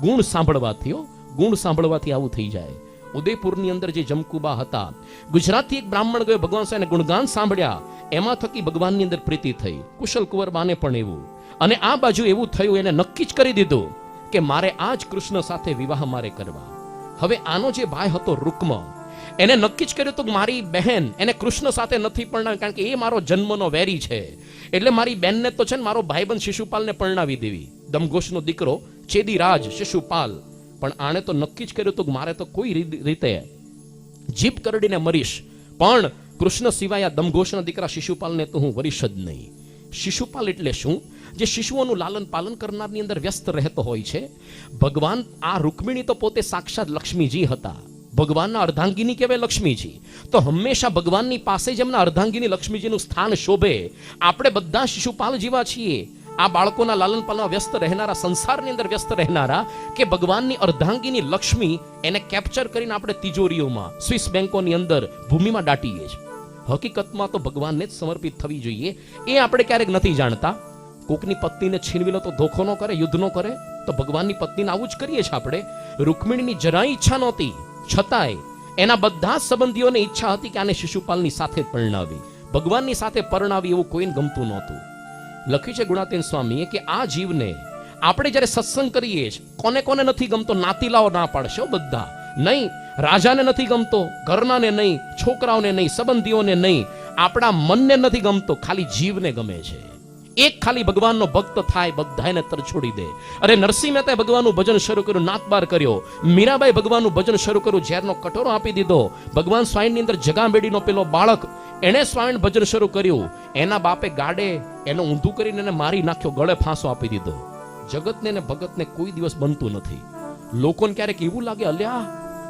ગુણ સાંભળવાથી, ગુણ સાંભળવાથી આવું થઈ જાય. ઉદયપુરની અંદર જે જમકુબા હતા, ગુજરાતથી એક બ્રાહ્મણ ગયો, ભગવાન સાહેબને ગુણગાન સાંભળ્યા, એમાં થકી ભગવાનની અંદર પ્રીતિ થઈ. કુશલ કુંવરબાને પણ એવું. અને આ બાજુ એવું થયું, એને નક્કી જ કરી દીધું કે મારે આ જ કૃષ્ણ સાથે વિવાહ મારે કરવા. હવે આનો જે ભાઈ હતો રૂકમ, એને નક્કી જ કર્યું કે મારી બહેન એને કૃષ્ણ સાથે નથી પરણાવી, કારણ કે એ મારો જન્મનો વેરી છે. એટલે મારી બહેનને તો છે ને મારો ભાઈબંધ શિશુપાલને પરણાવી દેવી. દમઘોષનો દીકરો ચેદીરાજ શિશુપાલ. પણ આણે તો નક્કી જ કર્યું કે મારે તો કોઈ રીતે જીભ કરડીને મરીશ, પણ કૃષ્ણ સિવાય આ દમઘોષના દીકરા શિશુપાલને તો હું વરીશ જ નહીં. શિશુપાલ એટલે શું? જે શિશુઓનું લાલન પાલન કરનારની અંદર વ્યસ્ત રહેતો હોય છે. ભગવાન આ રૂકમિણી તો પોતે સાક્ષાત લક્ષ્મીજી હતા. ભગવાનના અર્ધાંગીની કહેવાય લક્ષ્મીજી. તો હંમેશા ભગવાનની પાસે જેમના અર્ધાંગીની લક્ષ્મીજીનું સ્થાન શોભે. આપણે બધા શિશુપાલ જેવા છીએ. આ બાળકોના લાલન પાલનમાં વ્યસ્ત રહેનારા, સંસારની અંદર વ્યસ્ત રહેનારા, કે ભગવાનની અર્ધાંગીની લક્ષ્મી એને કેપ્ચર કરીને આપણે તિજોરીઓમાં, સ્વિસ બેંકોની અંદર, ભૂમિમાં દાટીએ છીએ. હકીકતમાં તો ભગવાનને જ સમર્પિત થવી જોઈએ. એ આપણે ક્યારેક નથી જાણતા. કોકની પત્નીને છીનવી લો તો ધોખો ન કરે, યુદ્ધ ન કરે. તો ભગવાનની પત્નીને આવું જ કરીએ છીએ આપણે. રૂકમિણીની જરાય ઈચ્છા નહોતી, છતાંય એના બધા સંબંધીઓને ઈચ્છા હતી કે આને શિશુપાલની સાથે જ પરણાવી. ભગવાનની સાથે પરણાવી એવું કોઈને ગમતું નહોતું. લખ્યું છે ગુણાતીન સ્વામીએ કે આ જીવને આપણે જ્યારે સત્સંગ કરીએ છીએ, કોને કોને નથી ગમતો? નાતીલાઓ ના પાડશો બધા નહીં, રાજાને નથી ગમતો, ઘરનાને નહીં, છોકરાઓને નહીં, સંબંધીઓને નહીં, આપણા મનને નથી ગમતો, ખાલી જીવને ગમે છે. એક ખાલી ભગવાનનો ભક્ત થાય, બધાને તરછોડી દે. અરે નરસિંહ મહેતાએ ભગવાનનું ભજન શરૂ કર્યું, નાતબાર કર્યો. મીરાબાઈ ભગવાનનું ભજન શરૂ કર્યું, ઝેરનો કટોરો આપી દીધો. ભગવાન સ્વામીની અંદર જગામેડીનો પેલો બાળક, એણે સ્વામીનું ભજન શરૂ કર્યું. એના બાપે ગાડે એને ઊંધું કરીને એને મારી નાખ્યો, ગળે ફાંસો આપી દીધો. જગતને ને ભગતને કોઈ દિવસ બનતું નથી. લોકોને ક્યારેક એવું લાગે, અલ્યા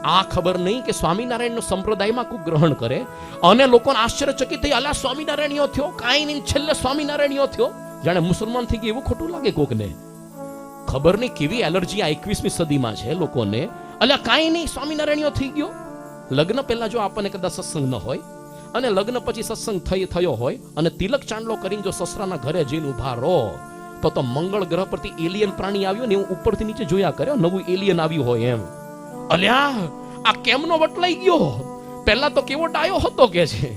આ ખબર નહીં કે સ્વામિનારાયણનો સંપ્રદાયમાં કોઈ ગ્રહણ કરે અને લોકોને આશ્ચર્યચકિત થઈ, અલા સ્વામિનારાયણીઓ થયો, કાંઈ નહીં, છેલ્લે સ્વામિનારાયણીઓ થયો, જાણે મુસલમાન થઈ ગયું એવું ખોટું લાગે કોકને. ખબર નહીં કેવી એલર્જી આ 21મી સદીમાં છે લોકોને. અલ્યા કાંઈ નહીં, સ્વામિનારાયણીઓ થઈ ગયો. લગ્ન પહેલા જો આપણને કદાચ સત્સંગ ન હોય અને લગ્ન પછી સત્સંગ થયો હોય અને તિલક ચાંદલો કરીને જો સસરાના ઘરે જઈને ઉભા રહો તો મંગળ ગ્રહ પરથી એલિયન પ્રાણી આવ્યું ને એવું ઉપરથી નીચે જોયા કર્યો, નવું એલિયન આવ્યું હોય એમ. અલ્યા આ કેમનો વટલાઈ ગયો? પહેલા તો કેવો ડાયો હતો કે છે.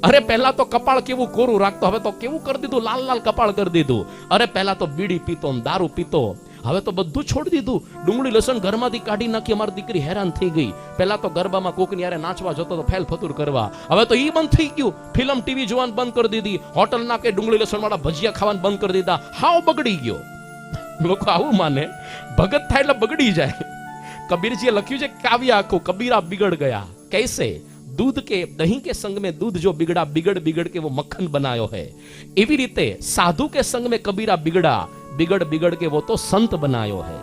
અરે પહેલા તો કપાળ કેવું કોરું રાખતો, હવે તો કેવું કરી દીધું, લાલ લાલ કપાળ કરી દીધું. અરે પહેલા તો બીડી પીતો, દારૂ પીતો, હવે તો બધું છોડી દીધું. ડુંગળી લસણ ઘરમાંથી કાઢી નાખી. અમારી દીકરી હેરાન થઈ ગઈ. પહેલા તો ગરબામાં કોકની યારે નાચવા જતો તો ફેલ ફતુર કરવા, હવે તો ઈ બંધ થઈ ગયું. ફિલ્મ ટીવી જોવાનું બંધ કરી દીધી. હોટલ ના કે ડુંગળી લસણ વાળા ભજીયા ખાવાનું બંધ કરી દીધા. હાવ બગડી ગયો. લોકો આવું માને, ભગત થાય એટલે બગડી જાય. કબીરજીએ લખ્યું છે કાવ્ય આખું, કબીરા બિગડ ગયા. कैसे दूध के दही के संग में दूध जो बिगड़ा, बिगड़ बिगड़ के वो मक्खन बनायो है, एवी रीते साधु के संग में कबीरा बिगड़ा, बिगड़ बिगड़ के वो तो संत बनायो है.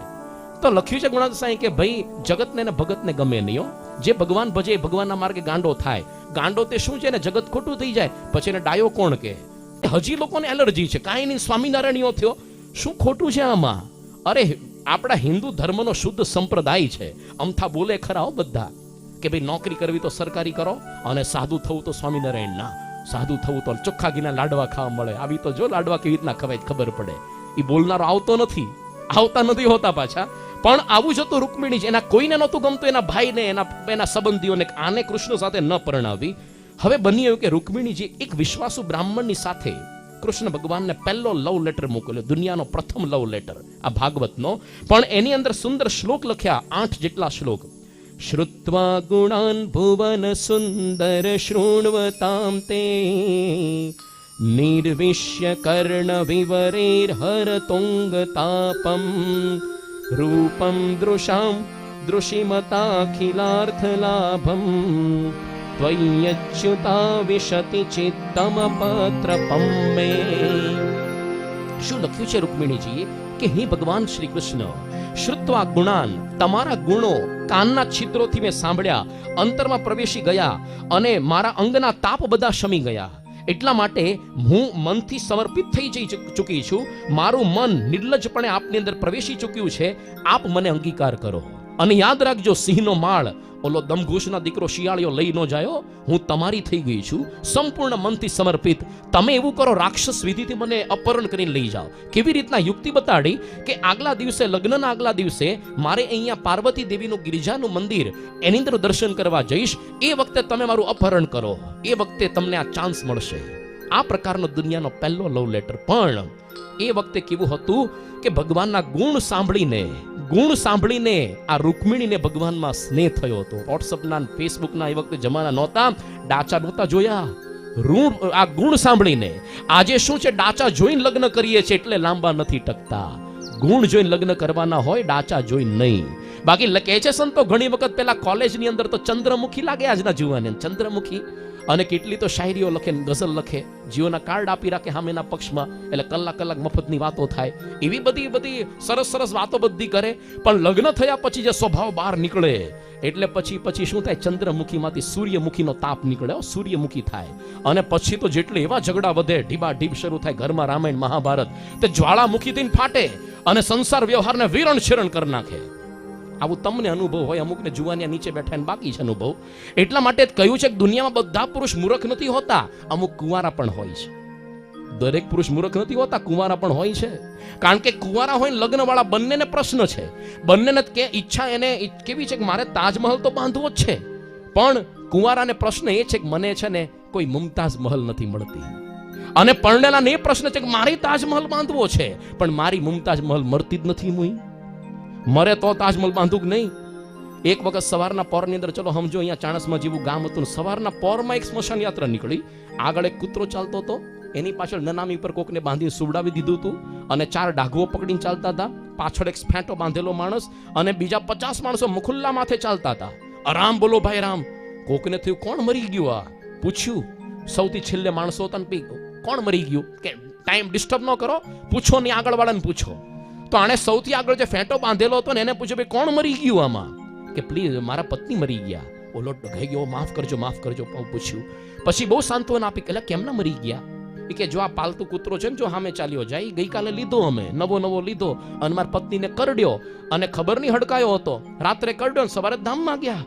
તો લખ્યું છે ગુણાત સાંઈ કે ભાઈ જગતને ને ભગતને ગમે નહીં હો. જે ભગવાન ભજે ભગવાનના માર્ગે ગાંડો થાય. ગાંડો તે શું છે ને, જગત ખોટું થઈ જાય પછી એને ડાયો કોણ કે? હજી લોકોને એલર્જી છે, કાંઈ નહીં સ્વામિનારાયણીઓ થયો, શું ખોટું છે આમાં? અરે આપણા હિન્દુ ધર્મનો શુદ્ધ સંપ્રદાય છે. અમથા બોલે ખરા હો બધા કે ભાઈ નોકરી કરવી તો સરકારી કરો અને સાધુ થવું તો સ્વામિનારાયણ ના, સાધુ થવું તો ચોખ્ખા ઘીના લાડવા ખાવા મળે. આવી તો જો લાડવા કેવી રીતના ખવાય ખબર પડે. એ બોલનારો આવતો નથી, આવતા નથી હોતા પાછા. પણ આવું જ હતું રૂકમિણી. એના કોઈને નહોતું ગમતું, એના ભાઈને, એના સંબંધીઓને, આને કૃષ્ણ સાથે ન પરણાવી. હવે બની એવું કે રૂકમિણીજી એક વિશ્વાસુ બ્રાહ્મણની સાથે કૃષ્ણ ભગવાનને પહેલો લવ લેટર મોકલ્યો, દુનિયાનો પ્રથમ લવ લેટર આ ભાગવતનો. પણ એની અંદર સુંદર શ્લોક લખ્યા, 8 જેટલા શ્લોક. શ્રુત્વા ગુણાન ભુવન સુંદર શૃણવતામ તે નિર્વિશ્ય કર્ણ વિવરેર હર તુંગ તાપમ રૂપમ દૃશામ દૃશિમતાખિલાર્થ લાભમ ત્વય્યચ્યુતા વિશતિ ચિત્તમ પત્ર પમ્મે. શું લખ્યું છે રૂકમિણીજીએ કે હે ભગવાન શ્રી કૃષ્ણ, શ્રુત્વા ગુણાન, તમારા ગુણો કાનના છિદ્રોથી મેં સાંભળ્યા, અંતરમાં પ્રવેશી ગયા અને મારા અંગના તાપ બધા શમી ગયા. એટલા માટે હું મનથી સમર્પિત થઈ જઈ ચૂકી છું. મારું મન નિર્લજપણે આપની અંદર પ્રવેશી ચૂક્યું છે. આપ મને અંગીકાર કરો. અને યાદ રાખજો, સિંહનો માળ ઓલો દમઘોષના દીકરો શિયાળિયો લઈ ન જાયો. હું તમારી થઈ ગઈ છું, સંપૂર્ણ મનથી સમર્પિત. તમે એવું કરો, રાક્ષસ વિધિથી મને અપહરણ કરીને લઈ જાઓ. કેવી રીતના યુક્તિ બતાડી કે આગલા દિવસે, લગ્નના આગલા દિવસે મારે અહીંયા પાર્વતી દેવીનું ગિરિજાનું મંદિર, એની અંદર દર્શન કરવા જઈશ. એ વખતે તમે મારું અપહરણ કરો, એ વખતે તમને આ ચાન્સ મળશે. આ પ્રકારનો દુનિયાનો પહેલો લવ લેટર. પણ એ વખતે કેવું હતું કે ભગવાનના ગુણ સાંભળીને આ રૂકમિણીને ભગવાનમાં સ્નેહ થયો હતો. વોટ્સઅપના, ફેસબુકના એ વખતે જમાના નહોતા, ડાચા નહોતા જોયા. આ ગુણ સાંભળીને, આજે શું છે, ડાચા જોઈને લગ્ન કરીએ છીએ એટલે લાંબા નથી ટકતા. ગુણ જોઈને લગ્ન કરવાના હોય, ડાચા જોઈને નહીં. બાકી કહે છે સંતો ઘણી વખત પેલા કોલેજની અંદર તો ચંદ્રમુખી લાગે આજના જુવાને, ચંદ્રમુખી. અને કેટલી તો શાયરીઓ લખે, ગઝલ લખે, જીઓના કાર્ડ આપી રાખે સામેના પક્ષમાં, એટલે કલાક મફતની વાતો થાય. એવી બધી સરસ વાતો બધી કરે. પણ લગ્ન થયા પછી જે સ્વભાવ બહાર નીકળે, એટલે પછી શું થાય, ચંદ્રમુખીમાંથી સૂર્યમુખીનો તાપ નીકળે, સૂર્યમુખી થાય. અને પછી તો જેટલે એવા ઝઘડા વધે, ઢીબા ઢીબ શરૂ થાય ઘરમાં, રામાયણ મહાભારત, તે જ્વાળામુખી થઈને ફાટે અને સંસાર વ્યવહારને વિરણ છેરણ કરી નાખે. આવું તમને અનુભવ હોય, અમુકને જુવાનિયા નીચે બેઠા બાકી છે અનુભવ. એટલા માટે જ કહ્યું છે કે દુનિયામાં બધા પુરુષ મૂર્ખ નથી હોતા, અમુક કુંવારા પણ હોય છે. દરેક પુરુષ મૂર્ખ નથી હોતા, કુંવારા પણ હોય છે. કારણ કે કુંવારા હોય, લગ્નવાળા બંનેને પ્રશ્ન છે, બંનેને કે ઈચ્છા એને કેવી છે કે મારે તાજમહલ તો બાંધવો જ છે, પણ કુંવારાને પ્રશ્ન એ છે કે મને છે ને કોઈ મુમતાઝ મહલ નથી મળતી. અને પરણેલાને એ પ્રશ્ન છે કે મારે તાજમહલ બાંધવો છે, પણ મારી મુમતાઝ મહલ મળતી જ નથી. મરે તો તાજમહલ બાંધું કે નહીં. એક વખત સવારના પોરની અંદર, ચલો સમજો અહીંયા ચાણસમાં જેવું ગામ હતું, સવારના પોરમાં એક સ્મશાન યાત્રા નીકળી. આગળ એક કૂતરો ચાલતો હતો, એની પાછળ નનામી પર કોકને બાંધીને સુવડાવી દીધું હતું, અને 4 ડાઘવો પકડીને ચાલતા હતા. પાછળ એક ફેંટો બાંધેલો માણસ અને બીજા 50 માણસો મુખુલ્લા માથે ચાલતા હતા. રામ બોલો ભાઈ રામ. કોકને થયું કોણ મરી ગયું? આ પૂછ્યું. સૌથી છેલ્લે માણસો હતા ને, કોણ મરી ગયું? કે ટાઈમ ડિસ્ટર્બ ન કરો, પૂછો નહીં, આગળ વાળાને પૂછો. તો આણે સૌથી આગળ જે ફેંટો બાંધેલો હતો ને એને પૂછ્યું, ભાઈ કોણ મરી ગયું આમાં? કે પ્લીઝ મારા પત્ની મરી ગયા. ઓલો કહી ગયો માફ કરજો પૂછ્યું. પછી બહુ સાંત્વના આપી, એટલે કેમના મરી ગયા? એ કે જો આ પાલતુ કૂતરો છે ને, જો સામે ચાલ્યો જાય, ગઈકાલે લીધો અમે, નવો લીધો, અને મારી પત્નીને કરડ્યો, અને ખબર નહીં હડકાયો હતો, રાત્રે કરડ્યો ને સવારે ધામમાં ગયા.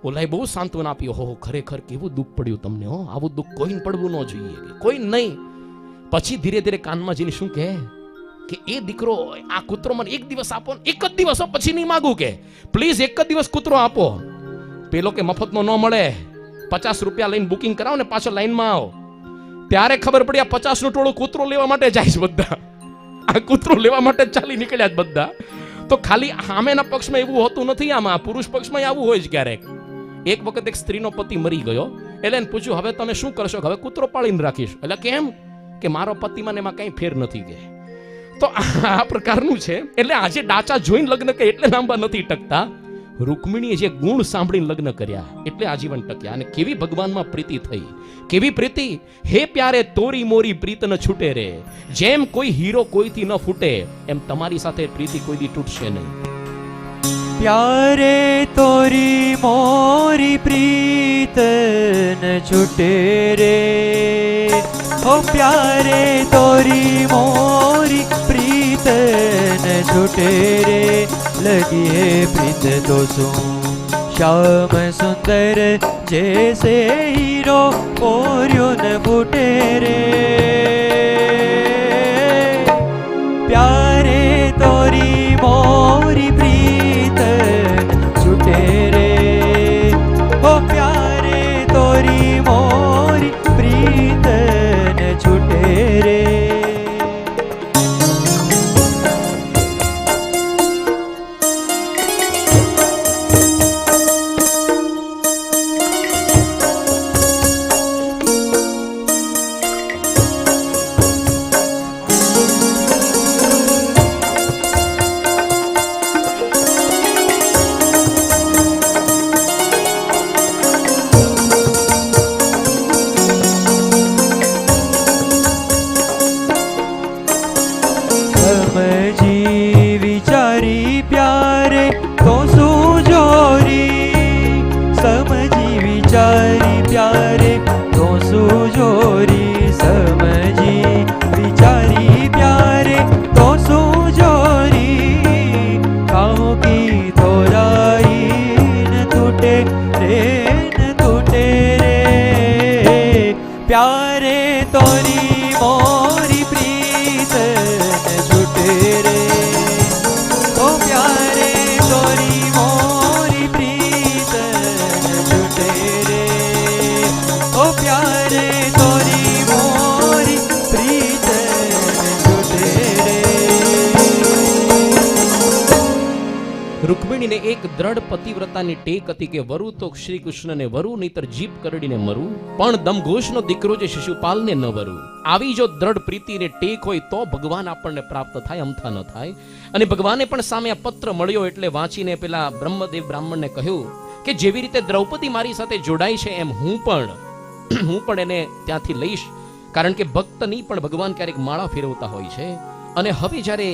ઓલાએ બહુ સાંત્વના આપી. હો ખરેખર કેવું દુઃખ પડ્યું તમને, હો આવું દુઃખ કોઈને પડવું ન જોઈએ, કોઈ નહીં. પછી ધીરે ધીરે કાનમાં જઈને શું કહે કે એ દીકરો, આ કૂતરો મને એક દિવસ આપો, એક જ દિવસ, પછી નહીં માગું, કે પ્લીઝ એક જ દિવસ કૂતરો આપો. પેલો કે મફતનો ન મળે, 50 રૂપિયા લઈને બુકિંગ કરાવો ને પાછો લાઈનમાં આવો. ત્યારે ખબર પડી આ 50નું ટોળું કૂતરો લેવા માટે જાય છે બધા. આ કૂતરો લેવા માટે ચાલી નીકળ્યા જ બધા. તો ખાલી સામેના પક્ષમાં એવું હોતું નથી, આમાં પુરુષ પક્ષમાં આવું હોય છે ક્યારેક. એક વખત એક સ્ત્રીનો પતિ મરી ગયો, એટલે એને પૂછ્યું હવે તમે શું કરશો? હવે કૂતરો પાળીને રાખીશ. એટલે કેમ? કે મારો પતિ મને એમાં કઈ ફેર નથી. કે તો આ પ્રકારનું છે. એટલે આજે ડાચા જોઈને લગ્ન કરે એટલે લાંબા નથી ટકતા. રૂકમિણીએ જે ગુણ સાંભળીને લગ્ન કર્યા એટલે આજીવન ટક્યા. અને કેવી ભગવાનમાં પ્રીતિ થઈ, કેવી પ્રીતિ! હે પ્યારે તોરી મોરી પ્રીત ન છૂટે રે. જેમ કોઈ હીરો કોઈથી ન ફૂટે, એમ તમારી સાથે પ્રીતિ કોઈ દી તૂટશે નહીં. પ્યારે તોરી મોરી પ્રીત ન છૂટે રે. ઓ પ્યારે તોરી મોરી પ્રીત ન છૂટે રે. લગી હે પ્રીત તો શું શ્યામ સુંદર, જૈસે હીરો કોર્યો ન ફૂટે રે. પ્યારે તોરી મોરી પ્રીત છૂટે રે. ઓ પ્યારે તોરી મોરી પ્રીત છૂટે રે. સમજી વિચારી પ્યારે તો શું જોરી. સમજી વિચારી પ્યારે તો શું જોરી. સમજી વિચારી પ્યારે તો શું જોરી. કાહો કી તોરાઈ ન તૂટે રે, ન તૂટે રે. પ્યારે તોરી મોરી પ્રીત રે. ઓ પ્યારે તોરી મોરી પ્રીત છૂટે રે. ઓ પ્યારે તોરી મોરી પ્રીત છૂટે રે. રૂકમિણીને એક દ્રઢ પતિવ્રતાની ટેક હતી કે વરુ તો શ્રી કૃષ્ણને વરુ, નહીતર જીભ કરડીને મરું, પણ દમઘોષનો દીકરો જે શિશુપાલને ન વરુ. આવી જો દ્રઢ પ્રીતિને ટેક હોય તો ભગવાન આપણને પ્રાપ્ત થાય, અમથા ન થાય. અને ભગવાને પણ સામે આ પત્ર મળ્યો એટલે વાંચીને પેલા બ્રહ્મદેવ બ્રાહ્મણને કહ્યું કે જેવી રીતે દ્રૌપદી મારી સાથે જોડાઈ છે એમ હું પણ એને ત્યાંથી લઈશ. કારણ કે ભક્તની પણ ભગવાન ક્યારેક માળા ફેરવતા હોય છે. અને હવે જ્યારે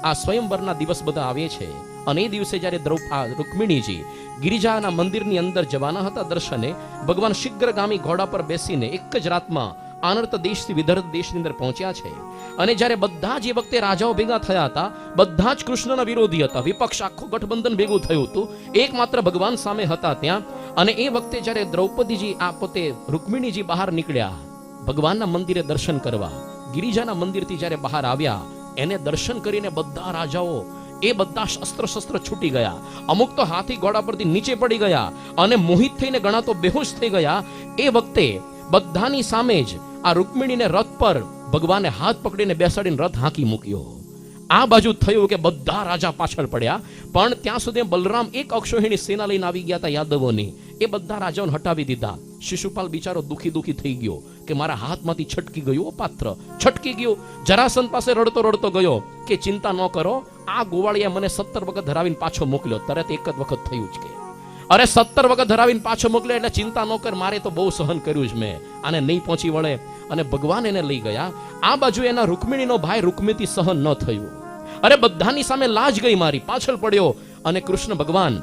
આ સ્વયંવરના દિવસ બધા આવે છે, અને એ દિવસે જ્યારે રૂકમિણીજી ગિરિજાના મંદિરની અંદર જવાના હતા દર્શને, ભગવાન શીઘ્રગામી ઘોડા પર બેસીને એક જ રાતમાં આનર્ત દેશથી વિદર્ભ દેશની અંદર પહોંચ્યા છે. અને જ્યારે બધા જ એ વખતે રાજાઓ ભેગા થયા હતા, બધા જ કૃષ્ણના વિરોધી હતા, વિપક્ષ આખું ગઠબંધન ભેગું થયું હતું, એકમાત્ર ભગવાન સામે હતા ત્યાં. અને એ વખતે જ્યારે દ્રૌપદીજી આ પોતે રૂકમિણીજી બહાર નીકળ્યા ભગવાનના મંદિરે દર્શન કરવા, ગિરિજાના મંદિરથી જ્યારે બહાર આવ્યા, એને દર્શન કરીને બધા રાજાઓ એ બધા શસ્ત્ર છૂટી ગયા. અમુક તો હાથી ઘોડા પરથી નીચે પડી ગયા અને મોહિત થઈને ઘણા તો બેહોશ થઈ ગયા. એ વખતે બધાની સામે જ આ રૂકમિણીને રથ પર ભગવાને હાથ પકડીને બેસાડીને રથ હાંકી મૂક્યો. આ બાજુ થયું કે બધા રાજા પાછળ પડ્યા, પણ ત્યાં સુધી બલરામ એક અક્ષોહિણી સેના લઈને આવી ગયા હતા યાદવોની. એ બધા રાજાઓને હટાવી દીધા. શિશુપાલ બિચારો દુખી થઈ ગયો કે મારા હાથમાંથી છટકી ગયું, પાત્ર છટકી ગયું. જરાસંધ પાસે રડતો ગયો કે ચિંતા ન કરો, આ ગોવાળિયા મને 17 વખત ધરાવીને પાછો મોકલ્યો. તરત એક જ વખત થયું જ કે અરે 17 વખત ધરાવીને પાછો મોકલ્યો એટલે ચિંતા ન કર, મારે તો બહુ સહન કર્યું જ મેં, આને નહીં પહોંચી વળે. અને ભગવાન એને લઈ ગયા. આ બાજુ એના રૂકમિણીનો ભાઈ રૂકમિતી સહન ન થયું. અરે બધાની સામે લાજ ગઈ મારી, પાછળ પડ્યો. અને કૃષ્ણ ભગવાન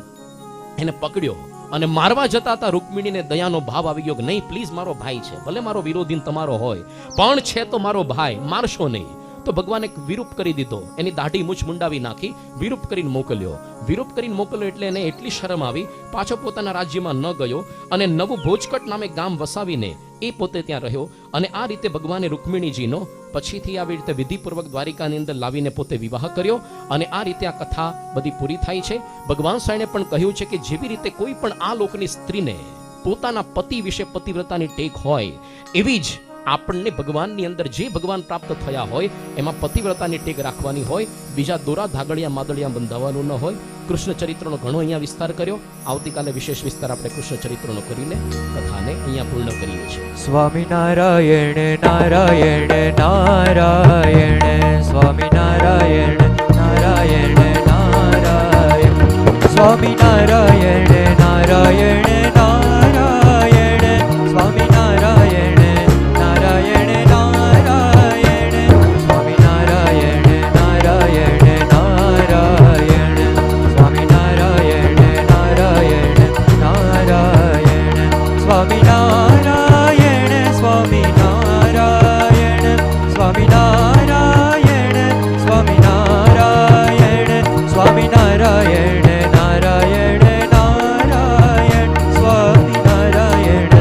એને પકડ્યો અને મારવા જતા હતા. રૂકમિણીને દયાનો ભાવ આવી ગયો કે નહીં, પ્લીઝ મારો ભાઈ છે, ભલે મારો વિરોધી તમારો હોય પણ છે તો મારો ભાઈ, મારશો નહીં. તો ભગવાને વિરૂપ કરી દીધો, એની દાઢી મૂછ મુંડાવી નાખી, વિરૂપ કરીને મોકલ્યો. વિરૂપ કરીને મોકલ્યો એટલે એને એટલી શરમ આવી, પાછો પોતાના રાજ્યમાં ન ગયો અને નવું ભોજકટ નામે ગામ વસાવીને એ પોતે ત્યાં રહ્યો. અને આ રીતે ભગવાને રૂકમિણીજીનો પછીથી આવી રીતે વિધિપૂર્વક દ્વારિકાની અંદર લાવીને પોતે વિવાહ કર્યો. અને આ રીતે આ કથા બધી પૂરી થાય છે. ભગવાન સ્વામીએ પણ કહ્યું છે કે જેવી રીતે કોઈ પણ આ લોકની સ્ત્રીને પોતાના પતિ વિશે પતિવ્રતાની ટેક હોય, એવી જ આપણને ભગવાનની અંદર જે ભગવાન પ્રાપ્ત થયા હોય એમાં પતિવ્રતાની ટેક રાખવાની હોય. બીજા દોરા ધાગડિયા માદળિયા બંધાવવાનું ન હોય. કૃષ્ણ ચરિત્રનો ઘણો અહીંયા વિસ્તાર કર્યો. આવતીકાલે વિશેષ વિસ્તાર આપણે કૃષ્ણ ચરિત્રનો કરીને કથાને અહીંયા પૂર્ણ કરીએ છીએ. સ્વામિનારાયણ નારાયણ નારાયણ સ્વામિનારાયણ નારાયણ નારાયણ સ્વામિનારાયણ નારાયણ નારાયણ સ્વામિનારાયણ નારાયણ નારાયણ સ્વામિનારાયણ નારાયણ નારાયણ સ્વામિનારાયણ નારાયણ નારાયણ સ્વામિનારાયણ સ્વામિનારાયણ સ્વામિનારાયણ સ્વામિનારાયણ સ્વામિનારાયણ નારાયણ નારાયણ સ્વામિનારાયણ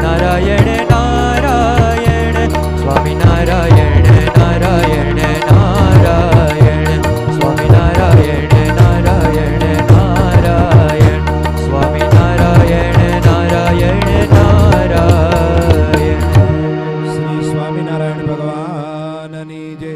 નારાયણ નારાયણ સ્વામિનારાયણ નારાયણ નારાયણ સ્વામિનારાયણ નારાયણ નારાયણ સ્વામિનારાયણ નારાયણ નારાયણ. શ્રી સ્વામિનારાયણ ભગવાનની જય.